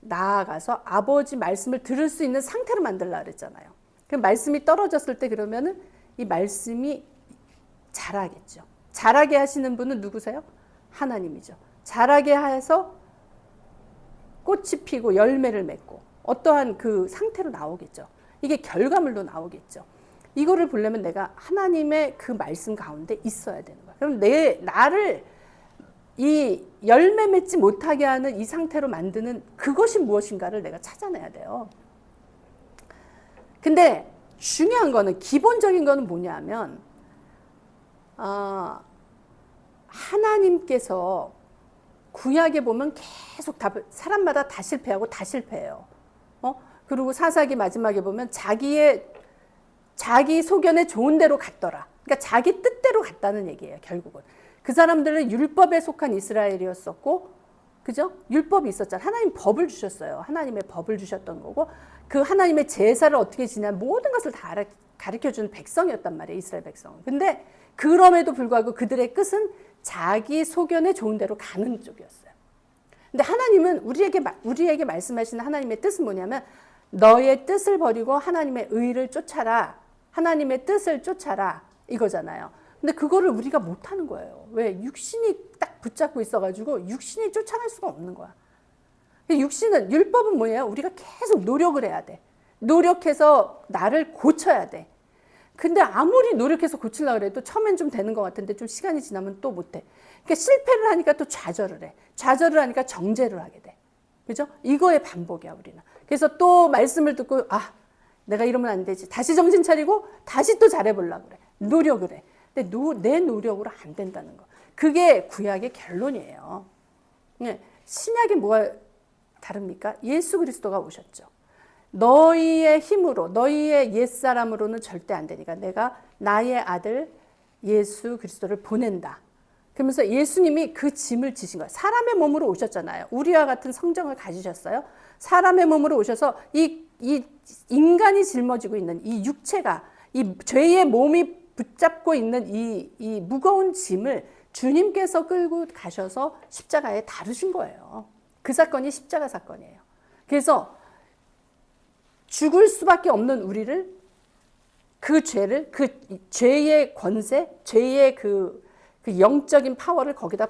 나아가서 아버지 말씀을 들을 수 있는 상태로 만들려고 그랬잖아요. 그 말씀이 떨어졌을 때 그러면은 이 말씀이 자라겠죠. 자라게 하시는 분은 누구세요? 하나님이죠. 자라게 해서 꽃이 피고 열매를 맺고 어떠한 그 상태로 나오겠죠. 이게 결과물로 나오겠죠. 이거를 보려면 내가 하나님의 그 말씀 가운데 있어야 되는 거야. 그럼 나를 이 열매 맺지 못하게 하는 이 상태로 만드는 그것이 무엇인가를 내가 찾아내야 돼요. 근데 중요한 거는, 기본적인 거는 뭐냐면 하나님께서 구약에 보면 계속 사람마다 다 실패하고 다 실패해요. 그리고 사사기 마지막에 보면 자기 소견에 좋은 대로 갔더라. 그러니까 자기 뜻대로 갔다는 얘기예요. 결국은 그 사람들은 율법에 속한 이스라엘이었었고, 그죠? 율법이 있었잖아요. 하나님 법을 주셨어요. 하나님의 법을 주셨던 거고, 그 하나님의 제사를 어떻게 지냐 모든 것을 다 가르쳐주는 백성이었단 말이에요. 이스라엘 백성은. 근데 그럼에도 불구하고 그들의 끝은 자기 소견에 좋은 대로 가는 쪽이었어요. 근데 하나님은 우리에게 말씀하시는 하나님의 뜻은 뭐냐면, 너의 뜻을 버리고 하나님의 의를 쫓아라. 하나님의 뜻을 쫓아라. 이거잖아요. 근데 그거를 우리가 못하는 거예요. 왜? 육신이 딱 붙잡고 있어가지고 육신이 쫓아갈 수가 없는 거야. 육신은, 율법은 뭐예요? 우리가 계속 노력을 해야 돼. 노력해서 나를 고쳐야 돼. 근데 아무리 노력해서 고치려고 해도 처음엔 좀 되는 것 같은데 좀 시간이 지나면 또 못해. 그러니까 실패를 하니까 또 좌절을 해. 좌절을 하니까 정죄를 하게 돼. 그죠? 이거의 반복이야, 우리는. 그래서 또 말씀을 듣고, 내가 이러면 안 되지. 다시 정신 차리고 다시 또 잘해보려고 그래. 노력을 해. 근데 내 노력으로 안 된다는 거. 그게 구약의 결론이에요. 신약이 뭐가 다릅니까? 예수 그리스도가 오셨죠. 너희의 힘으로, 너희의 옛사람으로는 절대 안 되니까 내가 나의 아들 예수 그리스도를 보낸다. 그러면서 예수님이 그 짐을 지신 거예요. 사람의 몸으로 오셨잖아요. 우리와 같은 성정을 가지셨어요. 사람의 몸으로 오셔서 이 인간이 짊어지고 있는 이 육체가, 이 죄의 몸이 붙잡고 있는 이 무거운 짐을 주님께서 끌고 가셔서 십자가에 다루신 거예요. 그 사건이 십자가 사건이에요. 그래서 죽을 수밖에 없는 우리를, 그 죄의 권세, 죄의 그 영적인 파워를 거기다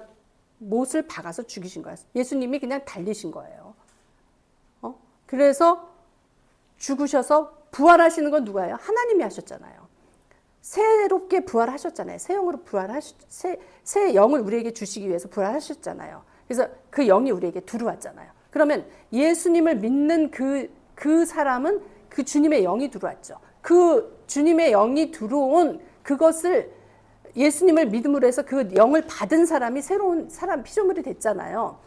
못을 박아서 죽이신 거예요. 예수님이 그냥 달리신 거예요. 그래서 죽으셔서 부활하시는 건 누가예요? 하나님이 하셨잖아요. 새롭게 부활하셨잖아요. 새 영으로 새 영을 우리에게 주시기 위해서 부활하셨잖아요. 그래서 그 영이 우리에게 들어왔잖아요. 그러면 예수님을 믿는 그 사람은 그 주님의 영이 들어왔죠. 그 주님의 영이 들어온 그것을, 예수님을 믿음으로 해서 그 영을 받은 사람이 새로운 사람, 피조물이 됐잖아요.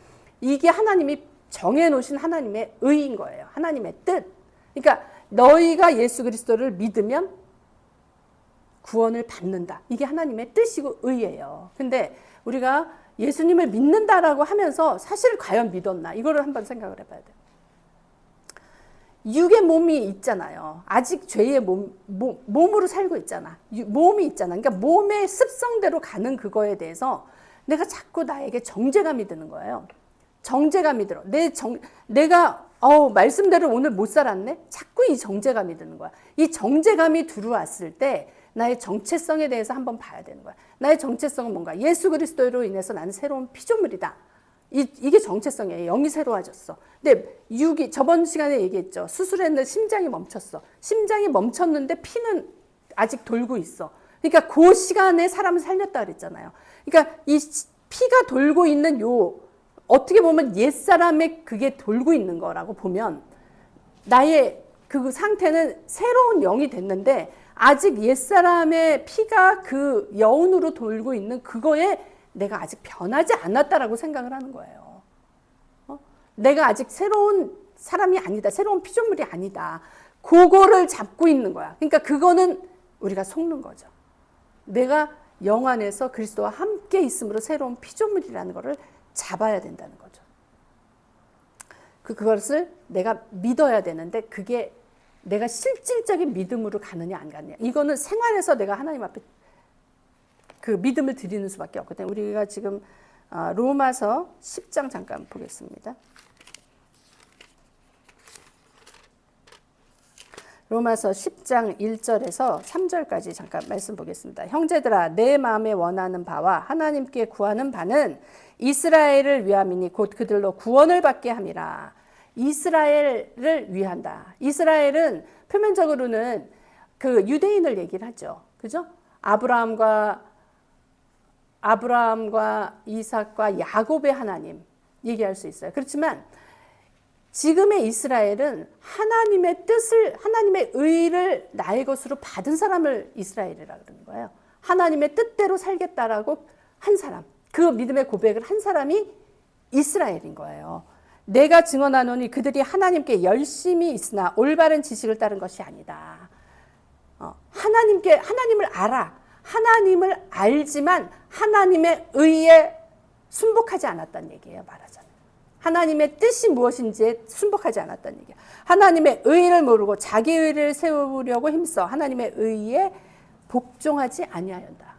이게 하나님이 정해놓으신 하나님의 의인 거예요. 하나님의 뜻. 그러니까 너희가 예수 그리스도를 믿으면 구원을 받는다. 이게 하나님의 뜻이고 의예요. 근데 우리가 예수님을 믿는다라고 하면서 사실 과연 믿었나? 이거를 한번 생각을 해봐야 돼요. 육의 몸이 있잖아요. 아직 죄의 몸으로 살고 있잖아. 몸이 있잖아. 그러니까 몸의 습성대로 가는 그거에 대해서 내가 자꾸 나에게 정죄감이 드는 거예요. 정죄감이 들어. 내가 말씀대로 오늘 못 살았네? 자꾸 이 정죄감이 드는 거야. 이 정죄감이 들어왔을 때 나의 정체성에 대해서 한번 봐야 되는 거야. 나의 정체성은 뭔가? 예수 그리스도로 인해서 나는 새로운 피조물이다. 이게 정체성이에요. 영이 새로워졌어. 근데 저번 시간에 얘기했죠. 수술했는데 심장이 멈췄어. 심장이 멈췄는데 피는 아직 돌고 있어. 그러니까 그 시간에 사람을 살렸다 그랬잖아요. 그러니까 이 피가 돌고 있는 어떻게 보면 옛사람의 그게 돌고 있는 거라고 보면 나의 그 상태는 새로운 영이 됐는데 아직 옛사람의 피가 그 여운으로 돌고 있는 그거에 내가 아직 변하지 않았다라고 생각을 하는 거예요. 내가 아직 새로운 사람이 아니다. 새로운 피조물이 아니다. 그거를 잡고 있는 거야. 그러니까 그거는 우리가 속는 거죠. 내가 영 안에서 그리스도와 함께 있음으로 새로운 피조물이라는 거를 잡아야 된다는 거죠. 그것을 내가 믿어야 되는데 그게 내가 실질적인 믿음으로 가느냐 안 가느냐. 이거는 생활에서 내가 하나님 앞에 그 믿음을 드리는 수밖에 없거든요. 우리가 지금 로마서 10장 잠깐 보겠습니다. 로마서 10장 1절에서 3절까지 잠깐 말씀 보겠습니다. 형제들아 내 마음에 원하는 바와 하나님께 구하는 바는 이스라엘을 위함이니 곧 그들로 구원을 받게 함이라. 이스라엘을 위한다. 이스라엘은 표면적으로는 그 유대인을 얘기를 하죠. 그죠? 아브라함과 이삭과 야곱의 하나님 얘기할 수 있어요. 그렇지만 지금의 이스라엘은 하나님의 뜻을, 하나님의 의를 나의 것으로 받은 사람을 이스라엘이라고 그러는 거예요. 하나님의 뜻대로 살겠다라고 한 사람, 그 믿음의 고백을 한 사람이 이스라엘인 거예요. 내가 증언하노니 그들이 하나님께 열심히 있으나 올바른 지식을 따른 것이 아니다. 하나님을 알아. 하나님을 알지만 하나님의 의에 순복하지 않았다는 얘기예요. 말하자면. 하나님의 뜻이 무엇인지에 순복하지 않았다는 얘기예요. 하나님의 의를 모르고 자기 의를 세우려고 힘써 하나님의 의에 복종하지 아니하였다.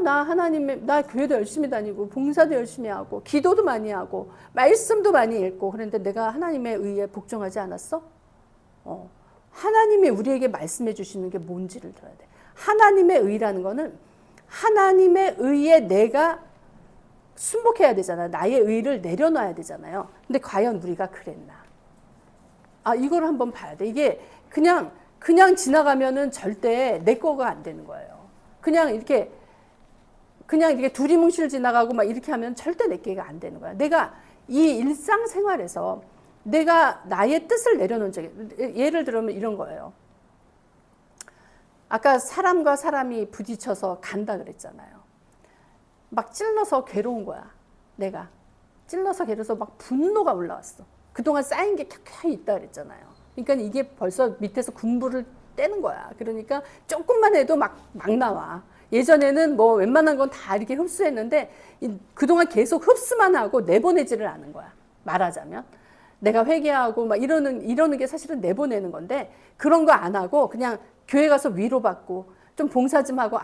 나 교회도 열심히 다니고 봉사도 열심히 하고 기도도 많이 하고 말씀도 많이 읽고 그런데 내가 하나님의 의에 복종하지 않았어? 하나님이 우리에게 말씀해 주시는 게 뭔지를 들어야 돼. 하나님의 의라는 거는 하나님의 의에 내가 순복해야 되잖아요. 나의 의를 내려놔야 되잖아요. 근데 과연 우리가 그랬나? 이걸 한번 봐야 돼. 이게 그냥 지나가면은 절대 내 거가 안 되는 거예요. 그냥 이렇게 두리뭉실 지나가고 막 이렇게 하면 절대 내 게가 안 되는 거야. 내가 이 일상생활에서 내가 나의 뜻을 내려놓은 적이, 예를 들면 이런 거예요. 아까 사람과 사람이 부딪혀서 간다 그랬잖아요. 막 찔러서 괴로운 거야. 내가 찔러서 괴로워서 막 분노가 올라왔어. 그동안 쌓인 게 켜켜이 있다 그랬잖아요. 그러니까 이게 벌써 밑에서 군부를 떼는 거야. 그러니까 조금만 해도 막 나와. 예전에는 뭐 웬만한 건 다 이렇게 흡수했는데 그동안 계속 흡수만 하고 내보내지를 않은 거야. 말하자면 내가 회개하고 막 이러는 게 사실은 내보내는 건데 그런 거 안 하고 그냥 교회 가서 위로받고 좀 봉사 좀 하고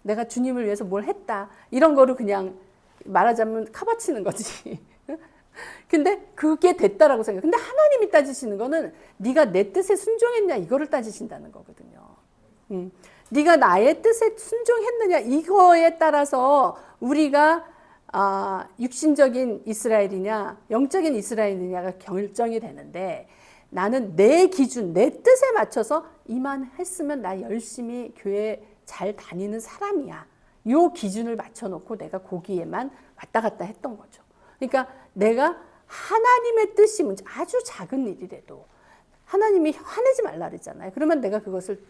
내가 주님을 위해서 뭘 했다 이런 거를 그냥 말하자면 커버치는 거지. 근데 그게 됐다라고 생각해. 근데 하나님이 따지시는 거는 네가 내 뜻에 순종했냐 이거를 따지신다는 거거든요. 네가 나의 뜻에 순종했느냐 이거에 따라서 우리가 육신적인 이스라엘이냐 영적인 이스라엘이냐가 결정이 되는데 나는 내 기준, 내 뜻에 맞춰서 이만했으면 나 열심히 교회 잘 다니는 사람이야. 요 기준을 맞춰놓고 내가 거기에만 왔다 갔다 했던 거죠. 그러니까 내가 하나님의 뜻이 아주 작은 일이라도 하나님이 화내지 말라 그랬잖아요. 그러면 내가 그것을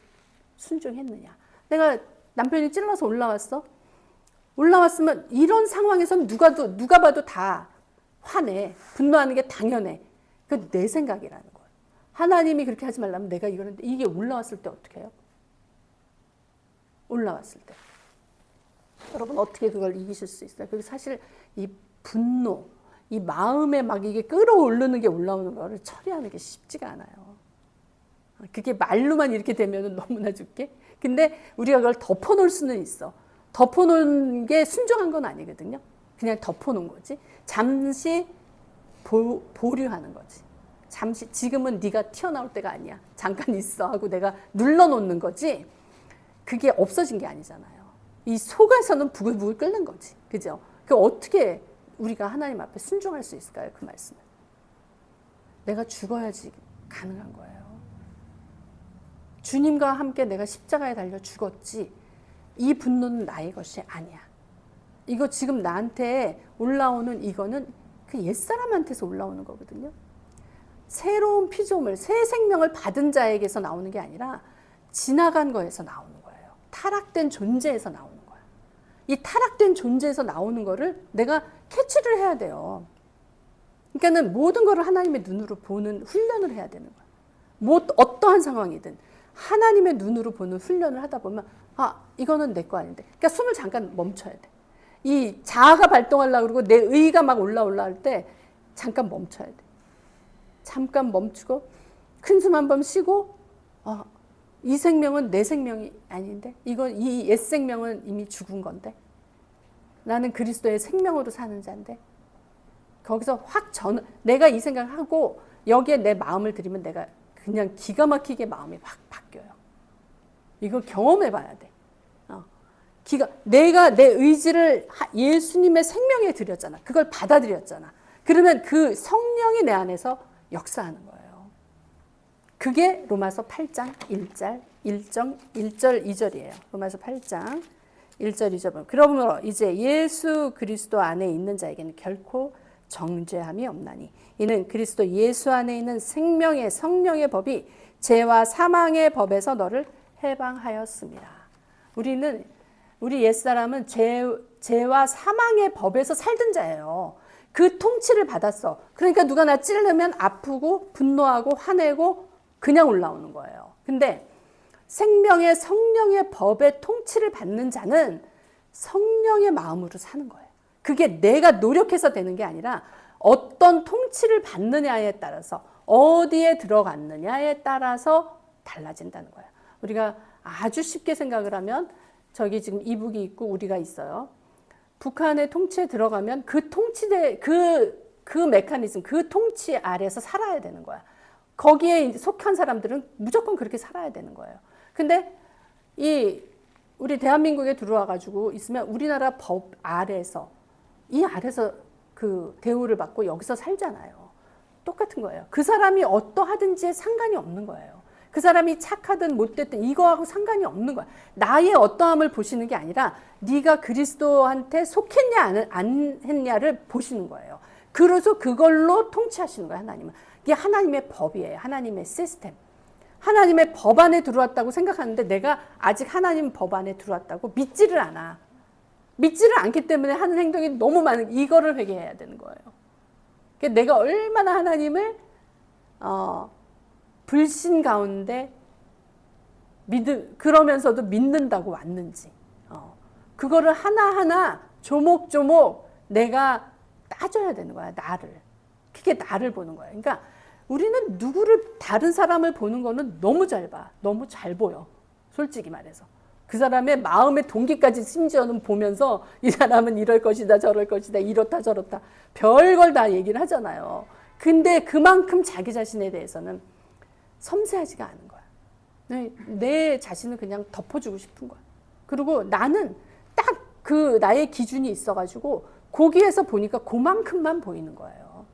순종했느냐. 내가 남편이 찔러서 올라왔으면 이런 상황에서는 누가 봐도 다 화내. 분노하는 게 당연해. 그건 내 생각이라는 거예요. 하나님이 그렇게 하지 말라면 내가 이게 올라왔을 때 어떻게 해요? 올라왔을 때. 여러분 어떻게 그걸 이기실 수 있어요? 그리고 사실 이 분노, 이 마음에 막 이게 끌어오르는 게 올라오는 거를 처리하는 게 쉽지가 않아요. 그게 말로만 이렇게 되면 너무나 죽게. 근데 우리가 그걸 덮어놓을 수는 있어. 덮어놓은 게 순종한 건 아니거든요. 그냥 덮어놓은 거지. 잠시 보류하는 거지. 잠시 지금은 네가 튀어나올 때가 아니야. 잠깐 있어 하고 내가 눌러놓는 거지. 그게 없어진 게 아니잖아요. 이 속에서는 부글부글 끓는 거지. 그죠? 그 어떻게 우리가 하나님 앞에 순종할 수 있을까요? 그 말씀을. 내가 죽어야지 가능한 거예요. 주님과 함께 내가 십자가에 달려 죽었지. 이 분노는 나의 것이 아니야. 이거 지금 나한테 올라오는 이거는 그 옛사람한테서 올라오는 거거든요. 새로운 피조물, 새 생명을 받은 자에게서 나오는 게 아니라 지나간 거에서 나오는 거예요. 타락된 존재에서 나오는 거야. 이 타락된 존재에서 나오는 거를 내가 캐치를 해야 돼요. 그러니까는 모든 거를 하나님의 눈으로 보는 훈련을 해야 되는 거야. 어떠한 상황이든 하나님의 눈으로 보는 훈련을 하다 보면 이거는 내 거 아닌데. 그러니까 숨을 잠깐 멈춰야 돼. 이 자아가 발동하려고 그러고 내 의가 막 올라올 때 잠깐 멈춰야 돼. 잠깐 멈추고 큰 숨 한 번 쉬고 이 생명은 내 생명이 아닌데 이 옛 생명은 이미 죽은 건데 나는 그리스도의 생명으로 사는 자인데 거기서 내가 이 생각을 하고 여기에 내 마음을 들이면 내가 그냥 기가 막히게 마음이 확 바뀌어요. 이거 경험해 봐야 돼. 내가 내 의지를 예수님의 생명에 드렸잖아. 그걸 받아들였잖아. 그러면 그 성령이 내 안에서 역사하는 거예요. 그게 로마서 8장 1절 2절이에요. 로마서 8장 1절 2절. 그러므로 이제 예수 그리스도 안에 있는 자에게는 결코 정죄함이 없나니 이는 그리스도 예수 안에 있는 생명의 성령의 법이 죄와 사망의 법에서 너를 해방하였습니다. 우리 옛사람은 죄와 사망의 법에서 살던 자예요. 그 통치를 받았어. 그러니까 누가 나 찌르면 아프고 분노하고 화내고 그냥 올라오는 거예요. 근데 생명의 성령의 법의 통치를 받는 자는 성령의 마음으로 사는 거예요. 그게 내가 노력해서 되는 게 아니라 어떤 통치를 받느냐에 따라서 어디에 들어갔느냐에 따라서 달라진다는 거예요. 우리가 아주 쉽게 생각을 하면 저기 지금 이북이 있고 우리가 있어요. 북한의 통치에 들어가면 그 통치대 그 메커니즘 그 통치 아래에서 살아야 되는 거야. 거기에 속한 사람들은 무조건 그렇게 살아야 되는 거예요. 근데 우리 대한민국에 들어와 가지고 있으면 우리나라 법 아래에서 이 아래서 그 대우를 받고 여기서 살잖아요. 똑같은 거예요. 그 사람이 어떠하든지 상관이 없는 거예요. 그 사람이 착하든 못됐든 이거하고 상관이 없는 거야. 나의 어떠함을 보시는 게 아니라 네가 그리스도한테 속했냐 안 했냐를 보시는 거예요. 그래서 그걸로 통치하시는 거예요. 하나님은. 이게 하나님의 법이에요. 하나님의 시스템. 하나님의 법 안에 들어왔다고 생각하는데 내가 아직 하나님 법 안에 들어왔다고 믿지를 않아. 믿지를 않기 때문에 하는 행동이 너무 많은 이거를 회개해야 되는 거예요. 그러니까 내가 얼마나 하나님을 불신 가운데 그러면서도 믿는다고 왔는지 그거를 하나하나 조목조목 내가 따져야 되는 거야. 그게 나를 보는 거야. 그러니까 우리는 다른 사람을 보는 거는 너무 잘 봐. 너무 잘 보여. 솔직히 말해서. 그 사람의 마음의 동기까지 심지어는 보면서 이 사람은 이럴 것이다 저럴 것이다 이렇다 저렇다 별걸 다 얘기를 하잖아요. 근데 그만큼 자기 자신에 대해서는 섬세하지가 않은 거야. 내 자신을 그냥 덮어주고 싶은 거야. 그리고 나는 딱 그 나의 기준이 있어가지고 거기에서 보니까 그만큼만 보이는 거예요.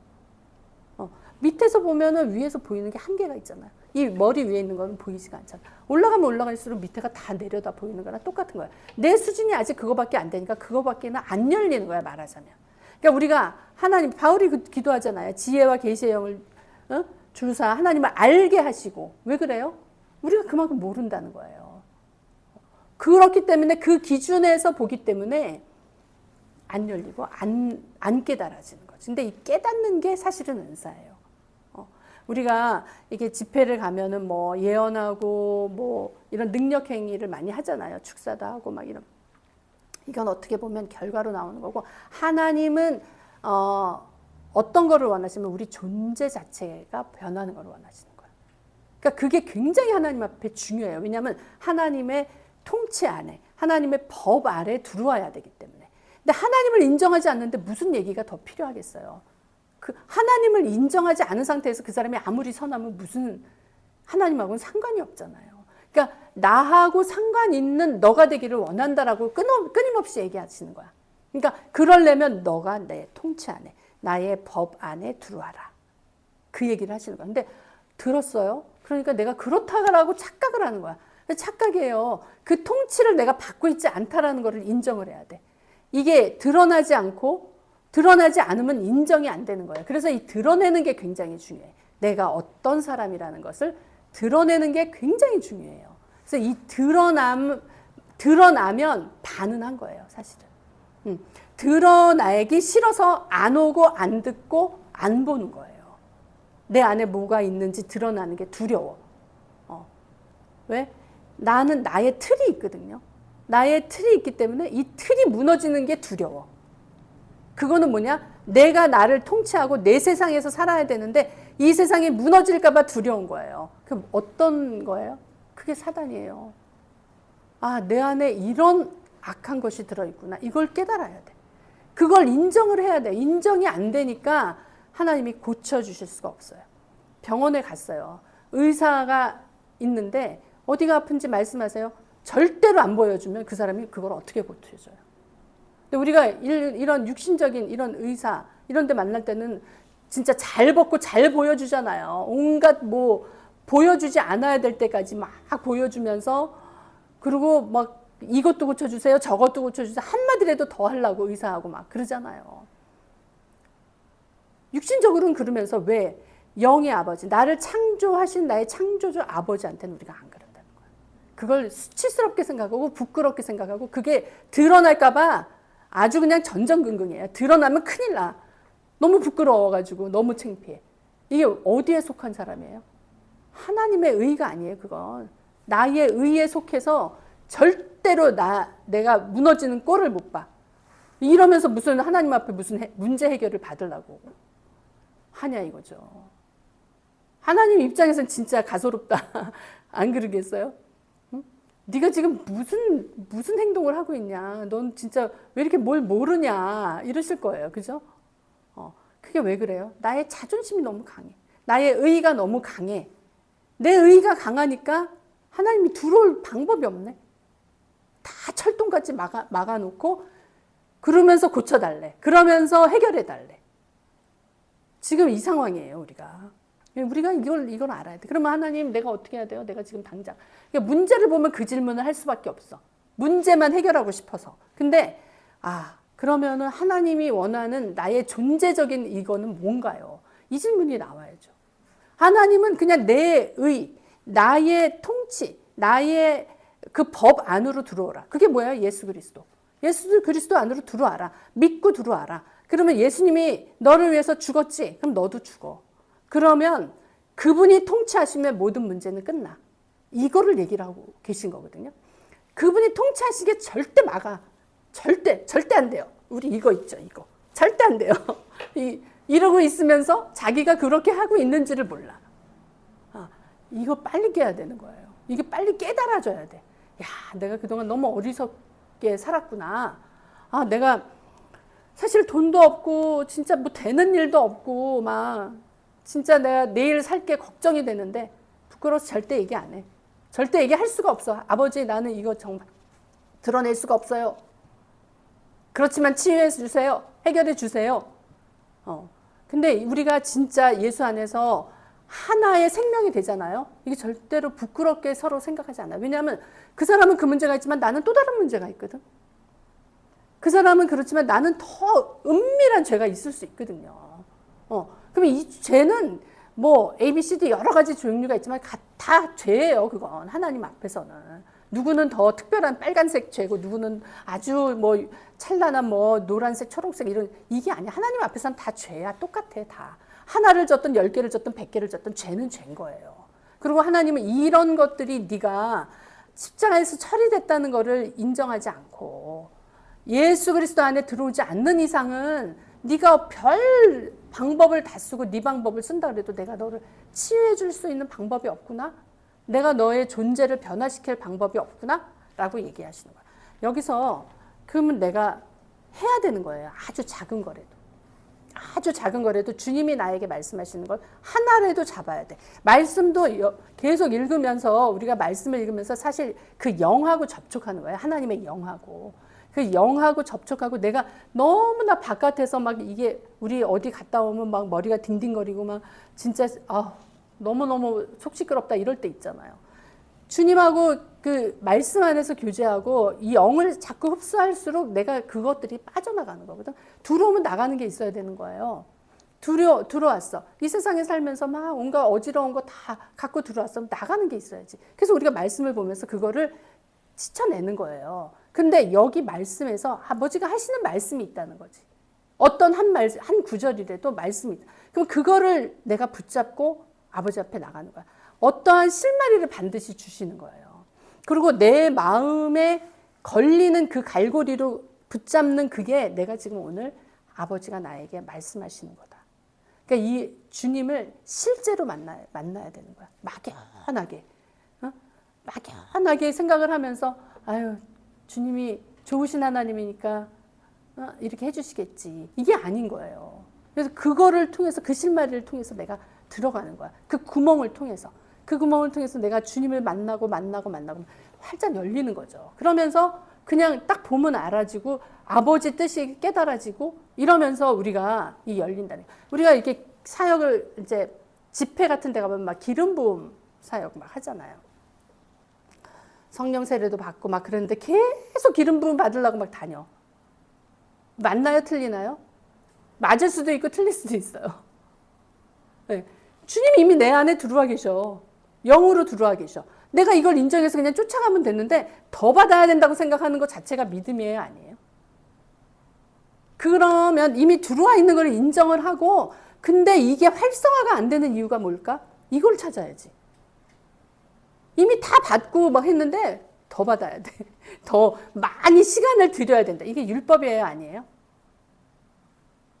밑에서 보면은 위에서 보이는 게 한계가 있잖아요. 이 머리 위에 있는 건 보이지가 않잖아. 올라가면 올라갈수록 밑에가 다 내려다 보이는 거랑 똑같은 거야. 내 수준이 아직 그거밖에 안 되니까 그거밖에는 안 열리는 거야, 말하자면. 그러니까 우리가 바울이 기도하잖아요. 지혜와 계시의 영을 주사 하나님을 알게 하시고. 왜 그래요? 우리가 그만큼 모른다는 거예요. 그렇기 때문에 그 기준에서 보기 때문에 안 열리고 안 깨달아지는 거지. 근데 이 깨닫는 게 사실은 은사예요. 우리가 이게 집회를 가면은 뭐 예언하고 뭐 이런 능력 행위를 많이 하잖아요. 축사도 하고 막 이건 어떻게 보면 결과로 나오는 거고 하나님은 어떤 거를 원하시면 우리 존재 자체가 변하는 걸 원하시는 거예요. 그러니까 그게 굉장히 하나님 앞에 중요해요. 왜냐하면 하나님의 통치 안에 하나님의 법 아래 들어와야 되기 때문에. 근데 하나님을 인정하지 않는데 무슨 얘기가 더 필요하겠어요? 그 하나님을 인정하지 않은 상태에서 그 사람이 아무리 선하면 무슨 하나님하고는 상관이 없잖아요. 그러니까 나하고 상관 있는 너가 되기를 원한다라고 끊임없이 얘기하시는 거야. 그러니까 그러려면 너가 내 통치 안에, 나의 법 안에 들어와라. 그 얘기를 하시는 거야. 근데 들었어요? 그러니까 내가 그렇다라고 착각을 하는 거야. 착각이에요. 그 통치를 내가 받고 있지 않다라는 것을 인정을 해야 돼. 이게 드러나지 않고 드러나지 않으면 인정이 안 되는 거예요. 그래서 이 드러내는 게 굉장히 중요해. 내가 어떤 사람이라는 것을 드러내는 게 굉장히 중요해요. 그래서 이 드러나면 반은 거예요, 사실은. 드러나기 싫어서 안 오고 안 듣고 안 보는 거예요. 내 안에 뭐가 있는지 드러나는 게 두려워. 왜? 나는 나의 틀이 있거든요. 나의 틀이 있기 때문에 이 틀이 무너지는 게 두려워. 그거는 뭐냐? 내가 나를 통치하고 내 세상에서 살아야 되는데 이 세상이 무너질까 봐 두려운 거예요. 그럼 어떤 거예요? 그게 사단이에요. 아, 내 안에 이런 악한 것이 들어있구나. 이걸 깨달아야 돼. 그걸 인정을 해야 돼. 인정이 안 되니까 하나님이 고쳐주실 수가 없어요. 병원에 갔어요. 의사가 있는데 어디가 아픈지 말씀하세요. 절대로 안 보여주면 그 사람이 그걸 어떻게 고쳐줘요. 근데 우리가 이런 육신적인 이런 의사 이런 데 만날 때는 진짜 잘 벗고 잘 보여주잖아요. 온갖 뭐 보여주지 않아야 될 때까지 막 보여주면서 그리고 막 이것도 고쳐주세요. 저것도 고쳐주세요. 한마디라도 더 하려고 의사하고 막 그러잖아요. 육신적으로는 그러면서 왜? 영의 아버지, 나를 창조하신 나의 창조주 아버지한테는 우리가 안 그런다는 거예요. 그걸 수치스럽게 생각하고 부끄럽게 생각하고 그게 드러날까 봐 아주 그냥 전전긍긍이에요. 드러나면 큰일 나. 너무 부끄러워가지고 너무 창피해. 이게 어디에 속한 사람이에요? 하나님의 의가 아니에요, 그건. 나의 의에 속해서 절대로 내가 무너지는 꼴을 못 봐. 이러면서 무슨 하나님 앞에 무슨 문제 해결을 받으려고 하냐 이거죠. 하나님 입장에서는 진짜 가소롭다. 안 그러겠어요? 응? 네가 지금 무슨 행동을 하고 있냐. 넌 진짜 왜 이렇게 뭘 모르냐. 이러실 거예요. 그죠? 그게 왜 그래요? 나의 자존심이 너무 강해. 나의 의가 너무 강해. 내 의가 강하니까 하나님이 들어올 방법이 없네. 다 철통같이 막아놓고 그러면서 고쳐달래. 그러면서 해결해달래. 지금 이 상황이에요, 우리가. 우리가 이걸 알아야 돼. 그러면 하나님, 내가 어떻게 해야 돼요? 내가 지금 당장. 그러니까 문제를 보면 그 질문을 할 수밖에 없어. 문제만 해결하고 싶어서. 근데, 그러면은 하나님이 원하는 나의 존재적인 이거는 뭔가요? 이 질문이 나와야죠. 하나님은 그냥 내 의, 나의 통치, 나의 그 법 안으로 들어오라. 그게 뭐야? 예수 그리스도. 예수 그리스도 안으로 들어와라. 믿고 들어와라. 그러면 예수님이 너를 위해서 죽었지? 그럼 너도 죽어. 그러면 그분이 통치하시면 모든 문제는 끝나. 이거를 얘기를 하고 계신 거거든요. 그분이 통치하시게 절대 막아. 절대 안 돼요. 우리 이거 있죠, 이거. 절대 안 돼요. 이러고 있으면서 자기가 그렇게 하고 있는지를 몰라. 이거 빨리 깨야 되는 거예요. 이게 빨리 깨달아져야 돼. 야, 내가 그동안 너무 어리석게 살았구나. 내가 사실 돈도 없고 진짜 뭐 되는 일도 없고 막 진짜 내가 내일 살 게 걱정이 되는데 부끄러워서 절대 얘기 안 해. 절대 얘기할 수가 없어. 아버지, 나는 이거 정말 드러낼 수가 없어요. 그렇지만 치유해 주세요. 해결해 주세요. 근데 우리가 진짜 예수 안에서 하나의 생명이 되잖아요. 이게 절대로 부끄럽게 서로 생각하지 않아요. 왜냐하면 그 사람은 그 문제가 있지만 나는 또 다른 문제가 있거든. 그 사람은 그렇지만 나는 더 은밀한 죄가 있을 수 있거든요. 그러면 이 죄는 뭐 A, B, C, D 여러 가지 종류가 있지만 다 죄예요. 그건 하나님 앞에서는. 누구는 더 특별한 빨간색 죄고 누구는 아주 뭐 찬란한 뭐 노란색, 초록색 이게 아니야. 하나님 앞에서는 다 죄야. 똑같아, 다. 하나를 졌든 10개를 졌든 100개를 졌든 죄는 죄인 거예요. 그리고 하나님은 이런 것들이 네가 십자가에서 처리됐다는 거를 인정하지 않고 예수 그리스도 안에 들어오지 않는 이상은 네가 별 방법을 다 쓰고 네 방법을 쓴다 그래도 내가 너를 치유해 줄 수 있는 방법이 없구나. 내가 너의 존재를 변화시킬 방법이 없구나 라고 얘기하시는 거야. 여기서 그러면 내가 해야 되는 거예요. 아주 작은 거라도. 아주 작은 거라도 주님이 나에게 말씀하시는 걸 하나라도 잡아야 돼. 말씀도 계속 읽으면서 우리가 말씀을 읽으면서 사실 그 영하고 접촉하는 거예요. 하나님의 영하고. 그 영하고 접촉하고 내가 너무나 바깥에서 막 이게 우리 어디 갔다 오면 막 머리가 딩딩거리고 막 진짜 너무너무 속 시끄럽다 이럴 때 있잖아요. 주님하고 그 말씀 안에서 교제하고 이 영을 자꾸 흡수할수록 내가 그것들이 빠져나가는 거거든. 들어오면 나가는 게 있어야 되는 거예요. 들어왔어. 이 세상에 살면서 막 온갖 어지러운 거 다 갖고 들어왔으면 나가는 게 있어야지. 그래서 우리가 말씀을 보면서 그거를 지쳐내는 거예요. 근데 여기 말씀에서 아버지가 하시는 말씀이 있다는 거지. 어떤 한 구절이라도 말씀이 있다. 그럼 그거를 내가 붙잡고 아버지 앞에 나가는 거야. 어떠한 실마리를 반드시 주시는 거예요. 그리고 내 마음에 걸리는 그 갈고리로 붙잡는 그게 내가 지금 오늘 아버지가 나에게 말씀하시는 거다. 그러니까 이 주님을 실제로 만나야 되는 거야. 막연하게. 막연하게 생각을 하면서 아유 주님이 좋으신 하나님이니까 이렇게 해주시겠지. 이게 아닌 거예요. 그래서 그거를 통해서 그 실마리를 통해서 내가 들어가는 거야. 그 구멍을 통해서. 그 구멍을 통해서 내가 주님을 만나고 활짝 열리는 거죠. 그러면서 그냥 딱 보면 알아지고 아버지 뜻이 깨달아지고 이러면서 우리가 이 열린다는 거예요. 우리가 이렇게 사역을 이제 집회 같은 데 가면 막 기름 부음 사역 막 하잖아요. 성령 세례도 받고 막 그러는데 계속 기름 부음 받으려고 막 다녀. 맞나요? 틀리나요? 맞을 수도 있고 틀릴 수도 있어요. 네. 주님이 이미 내 안에 들어와 계셔. 영으로 들어와 계셔. 내가 이걸 인정해서 그냥 쫓아가면 됐는데 더 받아야 된다고 생각하는 것 자체가 믿음이에요? 아니에요? 그러면 이미 들어와 있는 걸 인정을 하고 근데 이게 활성화가 안 되는 이유가 뭘까? 이걸 찾아야지. 이미 다 받고 막 했는데 더 받아야 돼. 더 많이 시간을 들여야 된다. 이게 율법이에요? 아니에요?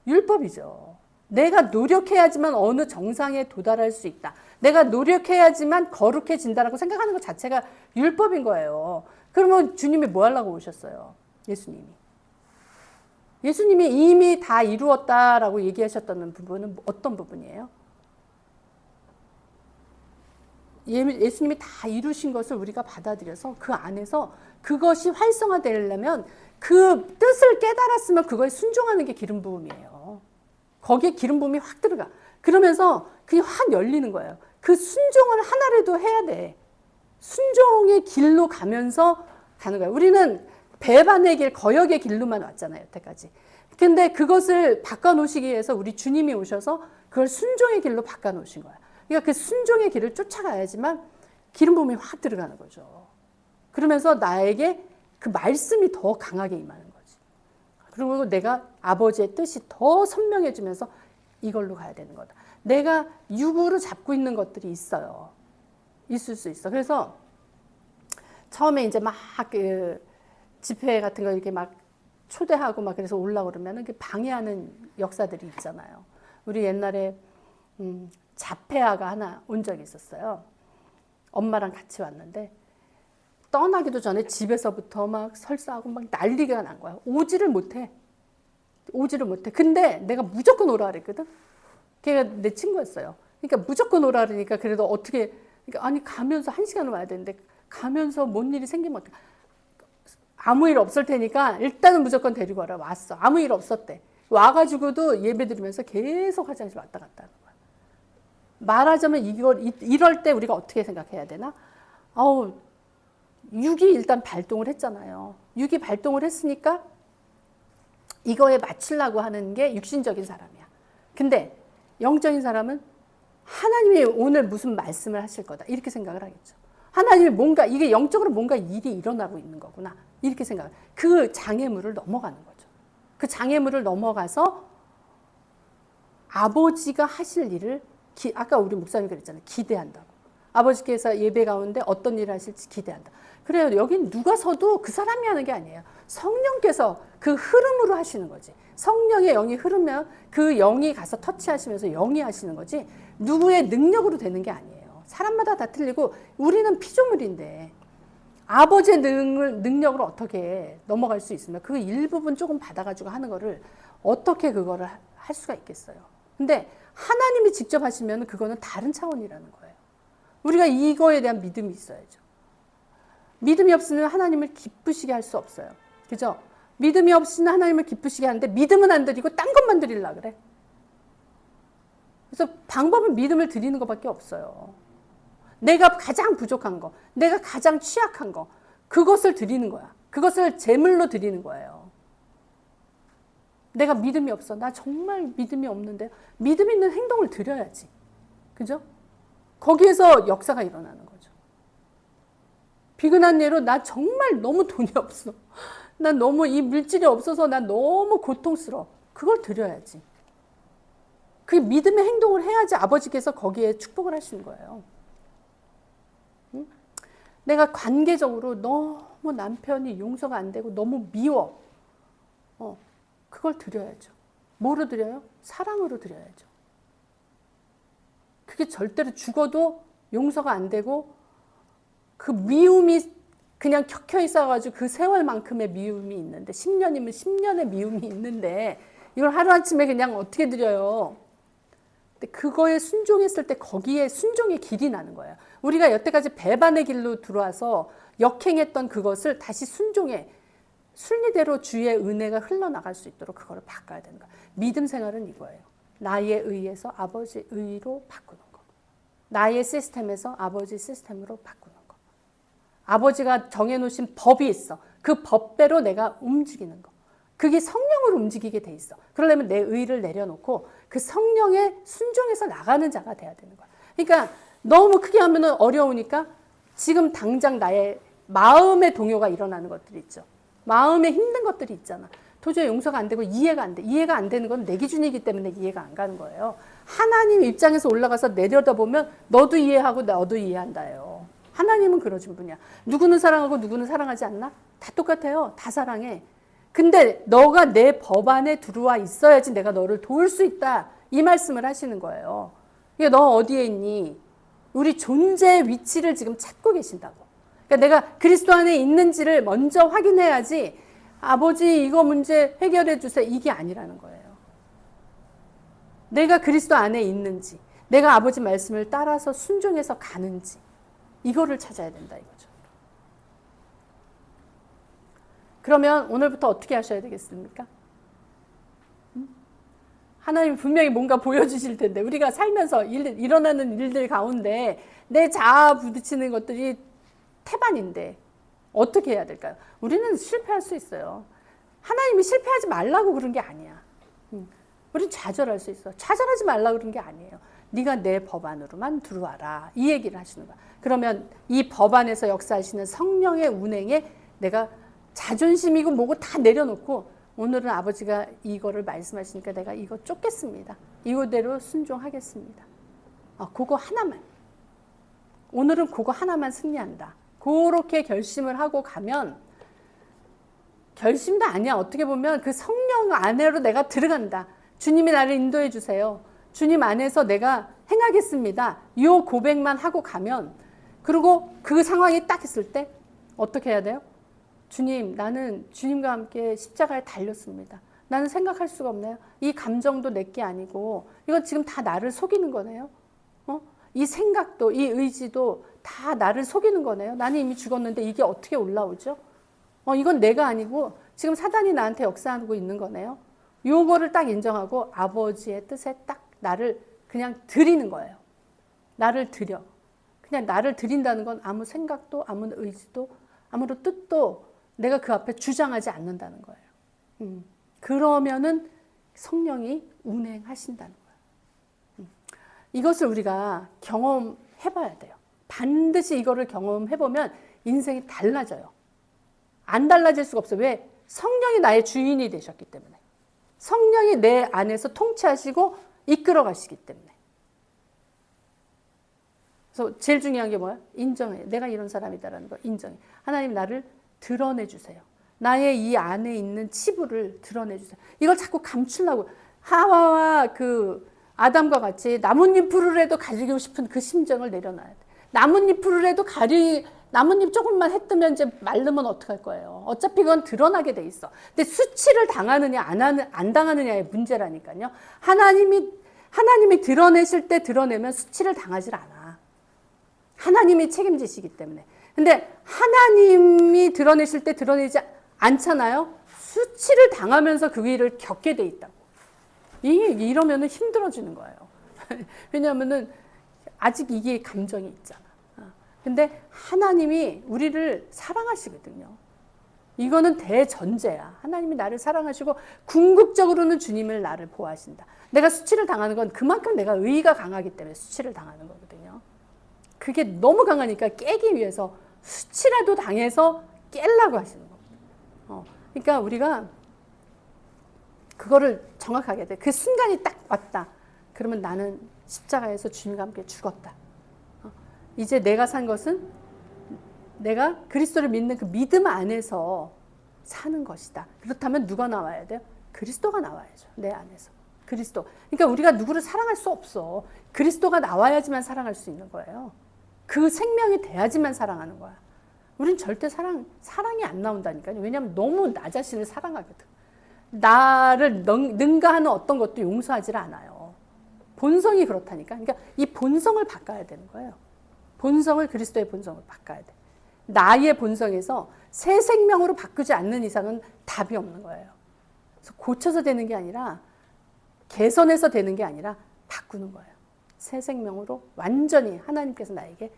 율법이죠. 내가 노력해야지만 어느 정상에 도달할 수 있다. 내가 노력해야지만 거룩해진다라고 생각하는 것 자체가 율법인 거예요. 그러면 주님이 뭐 하려고 오셨어요? 예수님이. 예수님이 이미 다 이루었다라고 얘기하셨던 부분은 어떤 부분이에요? 예수님이 다 이루신 것을 우리가 받아들여서 그 안에서 그것이 활성화되려면 그 뜻을 깨달았으면 그거에 순종하는 게 기름 부음이에요. 거기에 기름 부음이 확 들어가. 그러면서 그게 확 열리는 거예요. 그 순종을 하나라도 해야 돼. 순종의 길로 가면서 가는 거예요. 우리는 배반의 길, 거역의 길로만 왔잖아요, 여태까지. 근데 그것을 바꿔놓으시기 위해서 우리 주님이 오셔서 그걸 순종의 길로 바꿔놓으신 거야. 그러니까 그 순종의 길을 쫓아가야지만 기름 부음이 확 들어가는 거죠. 그러면서 나에게 그 말씀이 더 강하게 임하는 거지. 그리고 내가 아버지의 뜻이 더 선명해지면서 이걸로 가야 되는 거다. 내가 육으로 잡고 있는 것들이 있어요. 있을 수 있어. 그래서 처음에 이제 막 그 집회 같은 거 이렇게 막 초대하고 막 그래서 올라오고 그러면은 그 방해하는 역사들이 있잖아요. 우리 옛날에 자폐아가 하나 온 적이 있었어요. 엄마랑 같이 왔는데 떠나기도 전에 집에서부터 막 설사하고 막 난리가 난 거야. 오지를 못해. 근데 내가 무조건 오라 그랬거든. 걔가 내 친구였어요. 그러니까 무조건 오라 그러니까 그래도 어떻게 그러니까 아니 가면서 1시간을 와야 되는데 가면서 뭔 일이 생기면 어떡해. 아무 일 없을 테니까 일단은 무조건 데리고 와라. 왔어. 아무 일 없었대. 와가지고도 예배 드리면서 계속 화장실 왔다 갔다 하는 거야. 말하자면 이럴 때 우리가 어떻게 생각해야 되나? 육이 일단 발동을 했잖아요. 육이 발동을 했으니까 이거에 맞추려고 하는 게 육신적인 사람이야. 근데 영적인 사람은 하나님이 오늘 무슨 말씀을 하실 거다. 이렇게 생각을 하겠죠. 하나님이 뭔가 이게 영적으로 뭔가 일이 일어나고 있는 거구나. 이렇게 생각을. 그 장애물을 넘어가는 거죠. 그 장애물을 넘어가서 아버지가 하실 일을 아까 우리 목사님 그랬잖아요. 기대한다고. 아버지께서 예배 가운데 어떤 일을 하실지 기대한다. 그래요. 여긴 누가 서도 그 사람이 하는 게 아니에요. 성령께서 그 흐름으로 하시는 거지. 성령의 영이 흐르면 그 영이 가서 터치하시면서 영이 하시는 거지 누구의 능력으로 되는 게 아니에요. 사람마다 다 틀리고 우리는 피조물인데 아버지의 능력을 어떻게 넘어갈 수 있으면 그 일부분 조금 받아가지고 하는 거를 어떻게 그거를 할 수가 있겠어요. 근데 하나님이 직접 하시면 그거는 다른 차원이라는 거예요. 우리가 이거에 대한 믿음이 있어야죠. 믿음이 없으면 하나님을 기쁘시게 할 수 없어요. 그죠? 믿음이 없이는 하나님을 기쁘시게 하는데 믿음은 안 드리고 딴 것만 드리려고 그래. 그래서 방법은 믿음을 드리는 것밖에 없어요. 내가 가장 부족한 거, 내가 가장 취약한 거, 그것을 드리는 거야. 그것을 제물로 드리는 거예요. 내가 믿음이 없어. 나 정말 믿음이 없는데 믿음 있는 행동을 드려야지. 그죠? 거기에서 역사가 일어나는 거죠. 비근한 예로 나 정말 너무 돈이 없어. 난 너무 이 물질이 없어서 난 너무 고통스러워. 그걸 드려야지. 그 믿음의 행동을 해야지 아버지께서 거기에 축복을 하시는 거예요. 응? 내가 관계적으로 너무 남편이 용서가 안 되고 너무 미워. 그걸 드려야죠. 뭐로 드려요? 사랑으로 드려야죠. 그게 절대로 죽어도 용서가 안 되고 그 미움이 그냥 켜켜 있어가지고 그 세월만큼의 미움이 있는데 10년이면 10년의 미움이 있는데 이걸 하루아침에 그냥 어떻게 드려요? 근데 그거에 순종했을 때 거기에 순종의 길이 나는 거예요. 우리가 여태까지 배반의 길로 들어와서 역행했던 그것을 다시 순종해 순리대로 주의 은혜가 흘러나갈 수 있도록 그거를 바꿔야 되는 거예요. 믿음 생활은 이거예요. 나의 의에서 아버지 의로 바꾸는 거. 나의 시스템에서 아버지 시스템으로 바꾸는 거. 아버지가 정해놓으신 법이 있어. 그 법대로 내가 움직이는 거. 그게 성령으로 움직이게 돼 있어. 그러려면 내 의를 내려놓고 그 성령에 순종해서 나가는 자가 돼야 되는 거야. 그러니까 너무 크게 하면 어려우니까 지금 당장 나의 마음의 동요가 일어나는 것들이 있죠. 마음에 힘든 것들이 있잖아. 도저히 용서가 안 되고 이해가 안 돼. 이해가 안 되는 건 내 기준이기 때문에 이해가 안 가는 거예요. 하나님 입장에서 올라가서 내려다보면 너도 이해하고 나도 이해한다요. 하나님은 그러신 분이야. 누구는 사랑하고 누구는 사랑하지 않나? 다 똑같아요. 다 사랑해. 근데 너가 내 법 안에 들어와 있어야지 내가 너를 도울 수 있다. 이 말씀을 하시는 거예요. 너 어디에 있니? 우리 존재의 위치를 지금 찾고 계신다고. 그러니까 내가 그리스도 안에 있는지를 먼저 확인해야지 아버지 이거 문제 해결해 주세요. 이게 아니라는 거예요. 내가 그리스도 안에 있는지, 내가 아버지 말씀을 따라서 순종해서 가는지 이거를 찾아야 된다 이거죠. 그러면 오늘부터 어떻게 하셔야 되겠습니까? 하나님이 분명히 뭔가 보여주실 텐데 우리가 살면서 일어나는 일들 가운데 내 자아 부딪히는 것들이 태반인데 어떻게 해야 될까요? 우리는 실패할 수 있어요. 하나님이 실패하지 말라고 그런 게 아니야. 우린 좌절할 수 있어. 좌절하지 말라고 그런 게 아니에요. 네가 내 법 안으로만 들어와라. 이 얘기를 하시는 거야. 그러면 이 법 안에서 역사하시는 성령의 운행에 내가 자존심이고 뭐고 다 내려놓고 오늘은 아버지가 이거를 말씀하시니까 내가 이거 쫓겠습니다. 이거대로 순종하겠습니다. 그거 하나만. 오늘은 그거 하나만 승리한다. 그렇게 결심을 하고 가면 결심도 아니야. 어떻게 보면 그 성령 안으로 내가 들어간다. 주님이 나를 인도해 주세요. 주님 안에서 내가 행하겠습니다. 이 고백만 하고 가면 그리고 그 상황이 딱 있을 때 어떻게 해야 돼요? 주님, 나는 주님과 함께 십자가에 달렸습니다. 나는 생각할 수가 없네요. 이 감정도 내게 아니고 이건 지금 다 나를 속이는 거네요. 이 생각도 이 의지도 다 나를 속이는 거네요. 나는 이미 죽었는데 이게 어떻게 올라오죠? 이건 내가 아니고 지금 사단이 나한테 역사하고 있는 거네요. 요거를 딱 인정하고 아버지의 뜻에 딱 나를 그냥 드리는 거예요. 나를 드려. 그냥 나를 드린다는 건 아무 생각도 아무 의지도 아무런 뜻도 내가 그 앞에 주장하지 않는다는 거예요. 그러면은 성령이 운행하신다는 거예요. 이것을 우리가 경험해봐야 돼요. 반드시 이거를 경험해보면 인생이 달라져요. 안 달라질 수가 없어요. 왜? 성령이 나의 주인이 되셨기 때문에. 성령이 내 안에서 통치하시고 이끌어 가시기 때문에. 그래서 제일 중요한 게 뭐야? 인정해. 내가 이런 사람이다라는 거 인정해. 하나님 나를 드러내 주세요. 나의 이 안에 있는 치부를 드러내 주세요. 이걸 자꾸 감추려고 하와와 그 아담과 같이 나뭇잎 풀이라도 가지고 싶은 그 심정을 내려놔야 돼. 나뭇잎으로라도 나뭇잎 조금만 해 뜨면 이제 마르면 어떡할 거예요. 어차피 그건 드러나게 돼 있어. 근데 수치를 당하느냐 안 당하느냐의 문제라니까요. 하나님이 드러내실 때 드러내면 수치를 당하질 않아. 하나님이 책임지시기 때문에. 근데 하나님이 드러내실 때 드러내지 않잖아요. 수치를 당하면서 그 일을 겪게 돼 있다고. 이러면은 힘들어지는 거예요. 왜냐하면은 아직 이게 감정이 있잖아. 근데 하나님이 우리를 사랑하시거든요. 이거는 대전제야. 하나님이 나를 사랑하시고 궁극적으로는 주님을 나를 보호하신다. 내가 수치를 당하는 건 그만큼 내가 의의가 강하기 때문에 수치를 당하는 거거든요. 그게 너무 강하니까 깨기 위해서 수치라도 당해서 깰라고 하시는 겁니다. 그러니까 우리가 그거를 정확하게 돼. 그 순간이 딱 왔다. 그러면 나는 십자가에서 주님과 함께 죽었다. 이제 내가 산 것은 내가 그리스도를 믿는 그 믿음 안에서 사는 것이다. 그렇다면 누가 나와야 돼요? 그리스도가 나와야죠. 내 안에서. 그리스도. 그러니까 우리가 누구를 사랑할 수 없어. 그리스도가 나와야지만 사랑할 수 있는 거예요. 그 생명이 돼야지만 사랑하는 거야. 우린 절대 사랑이 안 나온다니까요. 왜냐하면 너무 나 자신을 사랑하거든. 나를 능가하는 어떤 것도 용서하지 않아요. 본성이 그렇다니까. 그러니까 이 본성을 바꿔야 되는 거예요. 본성을 그리스도의 본성을 바꿔야 돼. 나의 본성에서 새 생명으로 바꾸지 않는 이상은 답이 없는 거예요. 그래서 고쳐서 되는 게 아니라 개선해서 되는 게 아니라 바꾸는 거예요. 새 생명으로 완전히 하나님께서 나에게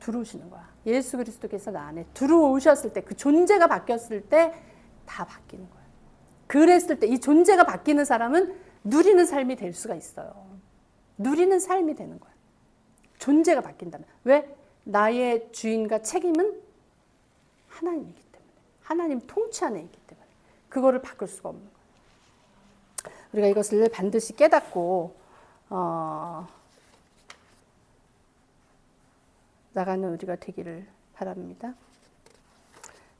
들어오시는 거야. 예수 그리스도께서 나 안에 들어오셨을 때 그 존재가 바뀌었을 때 다 바뀌는 거예요. 그랬을 때 이 존재가 바뀌는 사람은 누리는 삶이 될 수가 있어요. 누리는 삶이 되는 거예요. 존재가 바뀐다면. 왜? 나의 주인과 책임은 하나님이기 때문에. 하나님 통치 안에 있기 때문에. 그거를 바꿀 수가 없는 거예요. 우리가 이것을 반드시 깨닫고 나가는 우리가 되기를 바랍니다.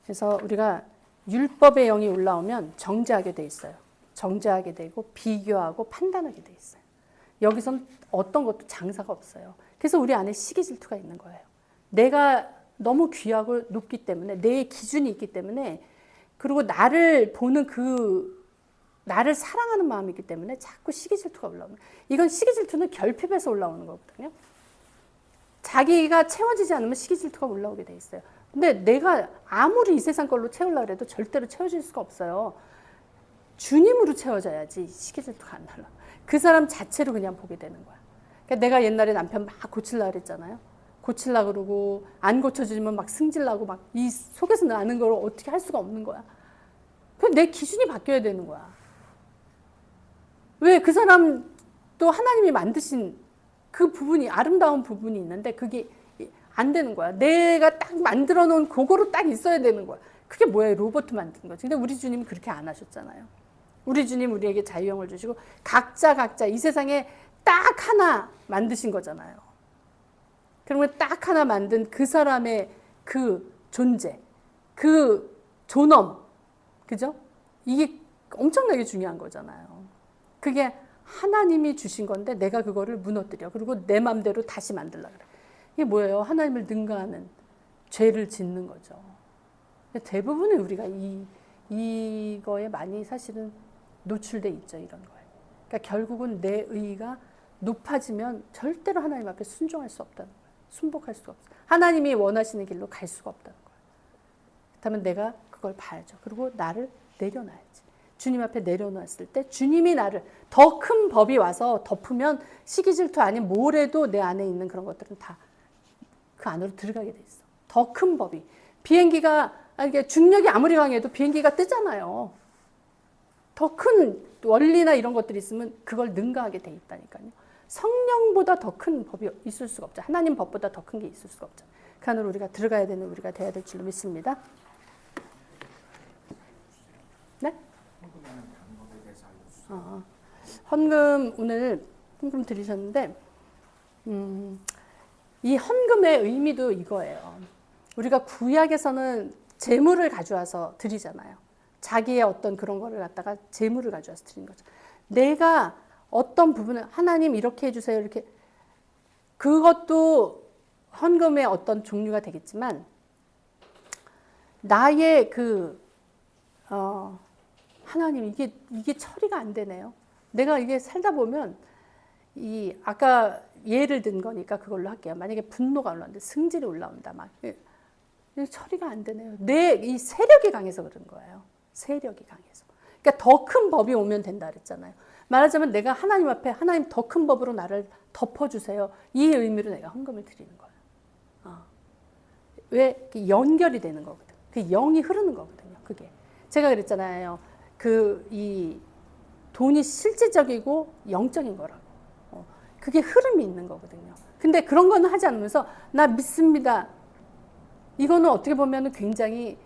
그래서 우리가 율법의 영이 올라오면 정죄하게 돼 있어요. 정죄하게 되고 비교하고 판단하게 돼 있어요. 여기선 어떤 것도 장사가 없어요. 그래서 우리 안에 시기 질투가 있는 거예요. 내가 너무 귀하고 높기 때문에 내 기준이 있기 때문에 그리고 나를 보는 나를 사랑하는 마음이기 때문에 자꾸 시기 질투가 올라오는 거예요. 이건 시기 질투는 결핍에서 올라오는 거거든요. 자기가 채워지지 않으면 시기 질투가 올라오게 돼 있어요. 근데 내가 아무리 이 세상 걸로 채우려고 해도 절대로 채워질 수가 없어요. 주님으로 채워져야지 시기 질투가 안 날라. 그 사람 자체로 그냥 보게 되는 거야. 그러니까 내가 옛날에 남편 막 고치려고 그랬잖아요. 고치려고 그러고 안 고쳐주면 막 승질나고 막 이 속에서 나는 걸 어떻게 할 수가 없는 거야. 그럼 내 기준이 바뀌어야 되는 거야. 왜? 그 사람 또 하나님이 만드신 그 부분이 아름다운 부분이 있는데 그게 안 되는 거야. 내가 딱 만들어 놓은 그거로 딱 있어야 되는 거야. 그게 뭐예요? 로봇 만든 거지. 근데 우리 주님은 그렇게 안 하셨잖아요. 우리 주님 우리에게 자유형을 주시고 각자 이 세상에 딱 하나 만드신 거잖아요. 그러면 딱 하나 만든 그 사람의 그 존재, 그 존엄, 그죠? 이게 엄청나게 중요한 거잖아요. 그게 하나님이 주신 건데 내가 그거를 무너뜨려. 그리고 내 맘대로 다시 만들려고 그래. 이게 뭐예요? 하나님을 능가하는 죄를 짓는 거죠. 대부분의 우리가 이거에 많이 사실은 노출돼 있죠. 이런 거에. 그러니까 결국은 내 의의가 높아지면 절대로 하나님 앞에 순종할 수 없다는 거예요. 순복할 수가 없어요. 하나님이 원하시는 길로 갈 수가 없다는 거예요. 그렇다면 내가 그걸 봐야죠. 그리고 나를 내려놔야지. 주님 앞에 내려놨을 때 주님이 나를 더 큰 법이 와서 덮으면 시기 질투 아닌 뭐래도 내 안에 있는 그런 것들은 다 그 안으로 들어가게 돼 있어. 더 큰 법이. 비행기가 중력이 아무리 강해도 비행기가 뜨잖아요. 더 큰 원리나 이런 것들이 있으면 그걸 능가하게 돼 있다니까요. 성령보다 더 큰 법이 있을 수가 없죠. 하나님 법보다 더 큰 게 있을 수가 없죠. 그 안으로 우리가 들어가야 되는 우리가 돼야 될 줄로 믿습니다. 네? 헌금하는 방법에 대해서 알려주세요. 헌금 오늘 헌금 드리셨는데 이 헌금의 의미도 이거예요. 우리가 구약에서는 재물을 가져와서 드리잖아요. 자기의 어떤 그런 거를 갖다가 재물을 가져와서 드리는 거죠. 내가 어떤 부분을 하나님 이렇게 해주세요 이렇게 그것도 헌금의 어떤 종류가 되겠지만 나의 하나님 이게 처리가 안 되네요. 내가 이게 살다 보면 아까 예를 든 거니까 그걸로 할게요. 만약에 분노가 올라오는데 승질이 올라온다 막 처리가 안 되네요. 내 이 세력이 강해서 그런 거예요. 세력이 강해서. 그러니까 더 큰 법이 오면 된다 그랬잖아요. 말하자면 내가 하나님 앞에 하나님 더 큰 법으로 나를 덮어주세요. 이 의미로 내가 헌금을 드리는 거예요. 왜? 연결이 되는 거거든. 그 영이 흐르는 거거든요. 그게. 제가 그랬잖아요. 이 돈이 실질적이고 영적인 거라고. 그게 흐름이 있는 거거든요. 근데 그런 거는 하지 않으면서 나 믿습니다. 이거는 어떻게 보면 굉장히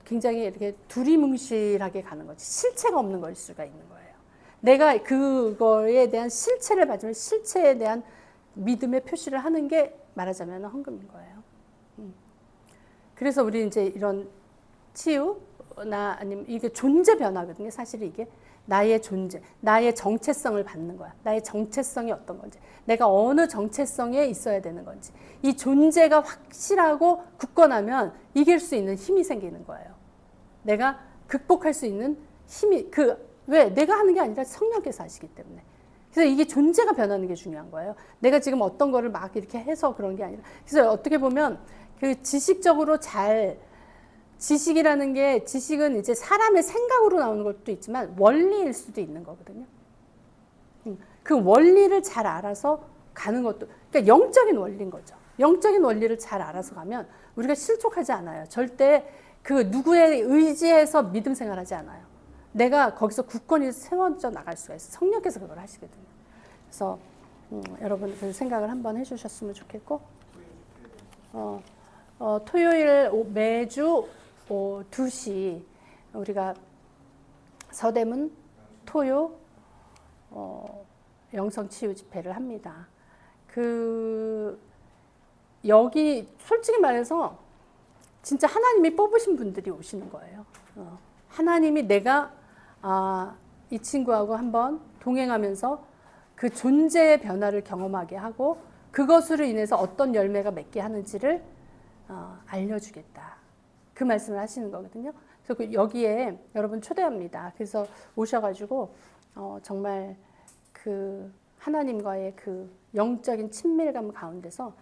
굉장히 이렇게 두리뭉실하게 가는 거지. 실체가 없는 걸 수가 있는 거예요. 내가 그거에 대한 실체를 받으면 실체에 대한 믿음의 표시를 하는 게 말하자면 헌금인 거예요. 그래서 우리 이제 이런 치유나 아니면 이게 존재 변화거든요. 사실 이게 나의 존재, 나의 정체성을 받는 거야. 나의 정체성이 어떤 건지, 내가 어느 정체성에 있어야 되는 건지, 이 존재가 확실하고 굳건하면 이길 수 있는 힘이 생기는 거예요. 내가 극복할 수 있는 힘이 왜 내가 하는 게 아니라 성령께서 하시기 때문에. 그래서 이게 존재가 변하는 게 중요한 거예요. 내가 지금 어떤 거를 막 이렇게 해서 그런 게 아니라. 그래서 어떻게 보면 지식적으로 지식이라는 게, 지식은 이제 사람의 생각으로 나오는 것도 있지만 원리일 수도 있는 거거든요. 그 원리를 잘 알아서 가는 것도, 그러니까 영적인 원리인 거죠. 영적인 원리를 잘 알아서 가면 우리가 실족하지 않아요. 절대 누구의 의지에서 믿음 생활하지 않아요. 내가 거기서 굳건히 세워져 나갈 수가 있어요. 성령께서 그걸 하시거든요. 그래서 여러분 그 생각을 한번 해주셨으면 좋겠고, 토요일 매주 2시 우리가 서대문 토요 영성치유 집회를 합니다. 여기 솔직히 말해서 진짜 하나님이 뽑으신 분들이 오시는 거예요. 하나님이 내가 이 친구하고 한번 동행하면서 그 존재의 변화를 경험하게 하고 그것으로 인해서 어떤 열매가 맺게 하는지를 알려주겠다. 그 말씀을 하시는 거거든요. 그래서 여기에 여러분 초대합니다. 그래서 오셔가지고 정말 하나님과의 영적인 친밀감 가운데서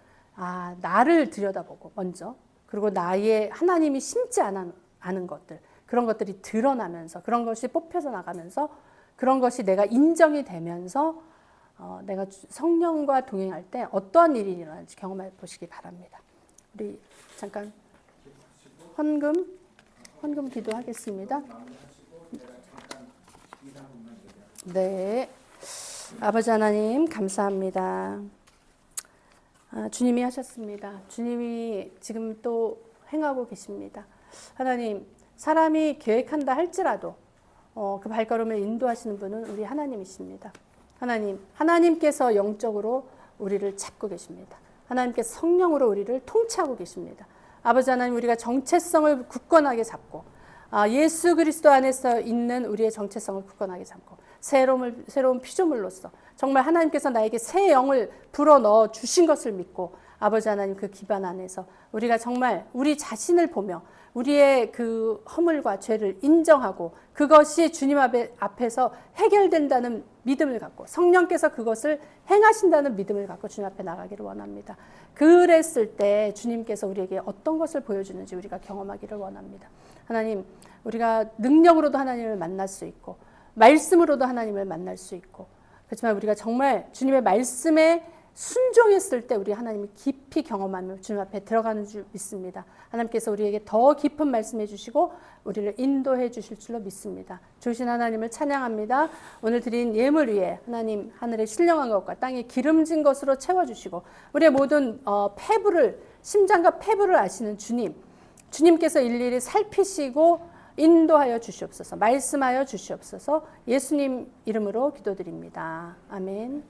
나를 들여다보고 먼저, 그리고 나의 하나님이 심지 않은 것들, 그런 것들이 드러나면서, 그런 것이 뽑혀서 나가면서, 그런 것이 내가 인정이 되면서 내가 성령과 동행할 때 어떠한 일이 일어나는지 경험해 보시기 바랍니다. 우리 잠깐 헌금 기도하겠습니다. 네, 아버지 하나님 감사합니다. 주님이 하셨습니다. 주님이 지금 또 행하고 계십니다. 하나님, 사람이 계획한다 할지라도 그 발걸음을 인도하시는 분은 우리 하나님이십니다. 하나님께서 영적으로 우리를 찾고 계십니다. 하나님께서 성령으로 우리를 통치하고 계십니다. 아버지 하나님, 우리가 정체성을 굳건하게 잡고 예수 그리스도 안에서 있는 우리의 정체성을 굳건하게 잡고 새로운 피조물로서 정말 하나님께서 나에게 새 영을 불어넣어 주신 것을 믿고, 아버지 하나님 그 기반 안에서 우리가 정말 우리 자신을 보며 우리의 허물과 죄를 인정하고 그것이 주님 앞에서 해결된다는 믿음을 갖고 성령께서 그것을 행하신다는 믿음을 갖고 주님 앞에 나가기를 원합니다. 그랬을 때 주님께서 우리에게 어떤 것을 보여주는지 우리가 경험하기를 원합니다. 하나님, 우리가 능력으로도 하나님을 만날 수 있고 말씀으로도 하나님을 만날 수 있고, 그렇지만 우리가 정말 주님의 말씀에 순종했을 때 우리 하나님이 깊이 경험하며 주님 앞에 들어가는 줄 믿습니다. 하나님께서 우리에게 더 깊은 말씀해 주시고 우리를 인도해 주실 줄로 믿습니다. 주신 하나님을 찬양합니다. 오늘 드린 예물 위에 하나님 하늘의 신령한 것과 땅의 기름진 것으로 채워주시고 우리의 모든 심장과 폐부를 아시는 주님께서 일일이 살피시고 인도하여 주시옵소서, 말씀하여 주시옵소서. 예수님 이름으로 기도드립니다. 아멘.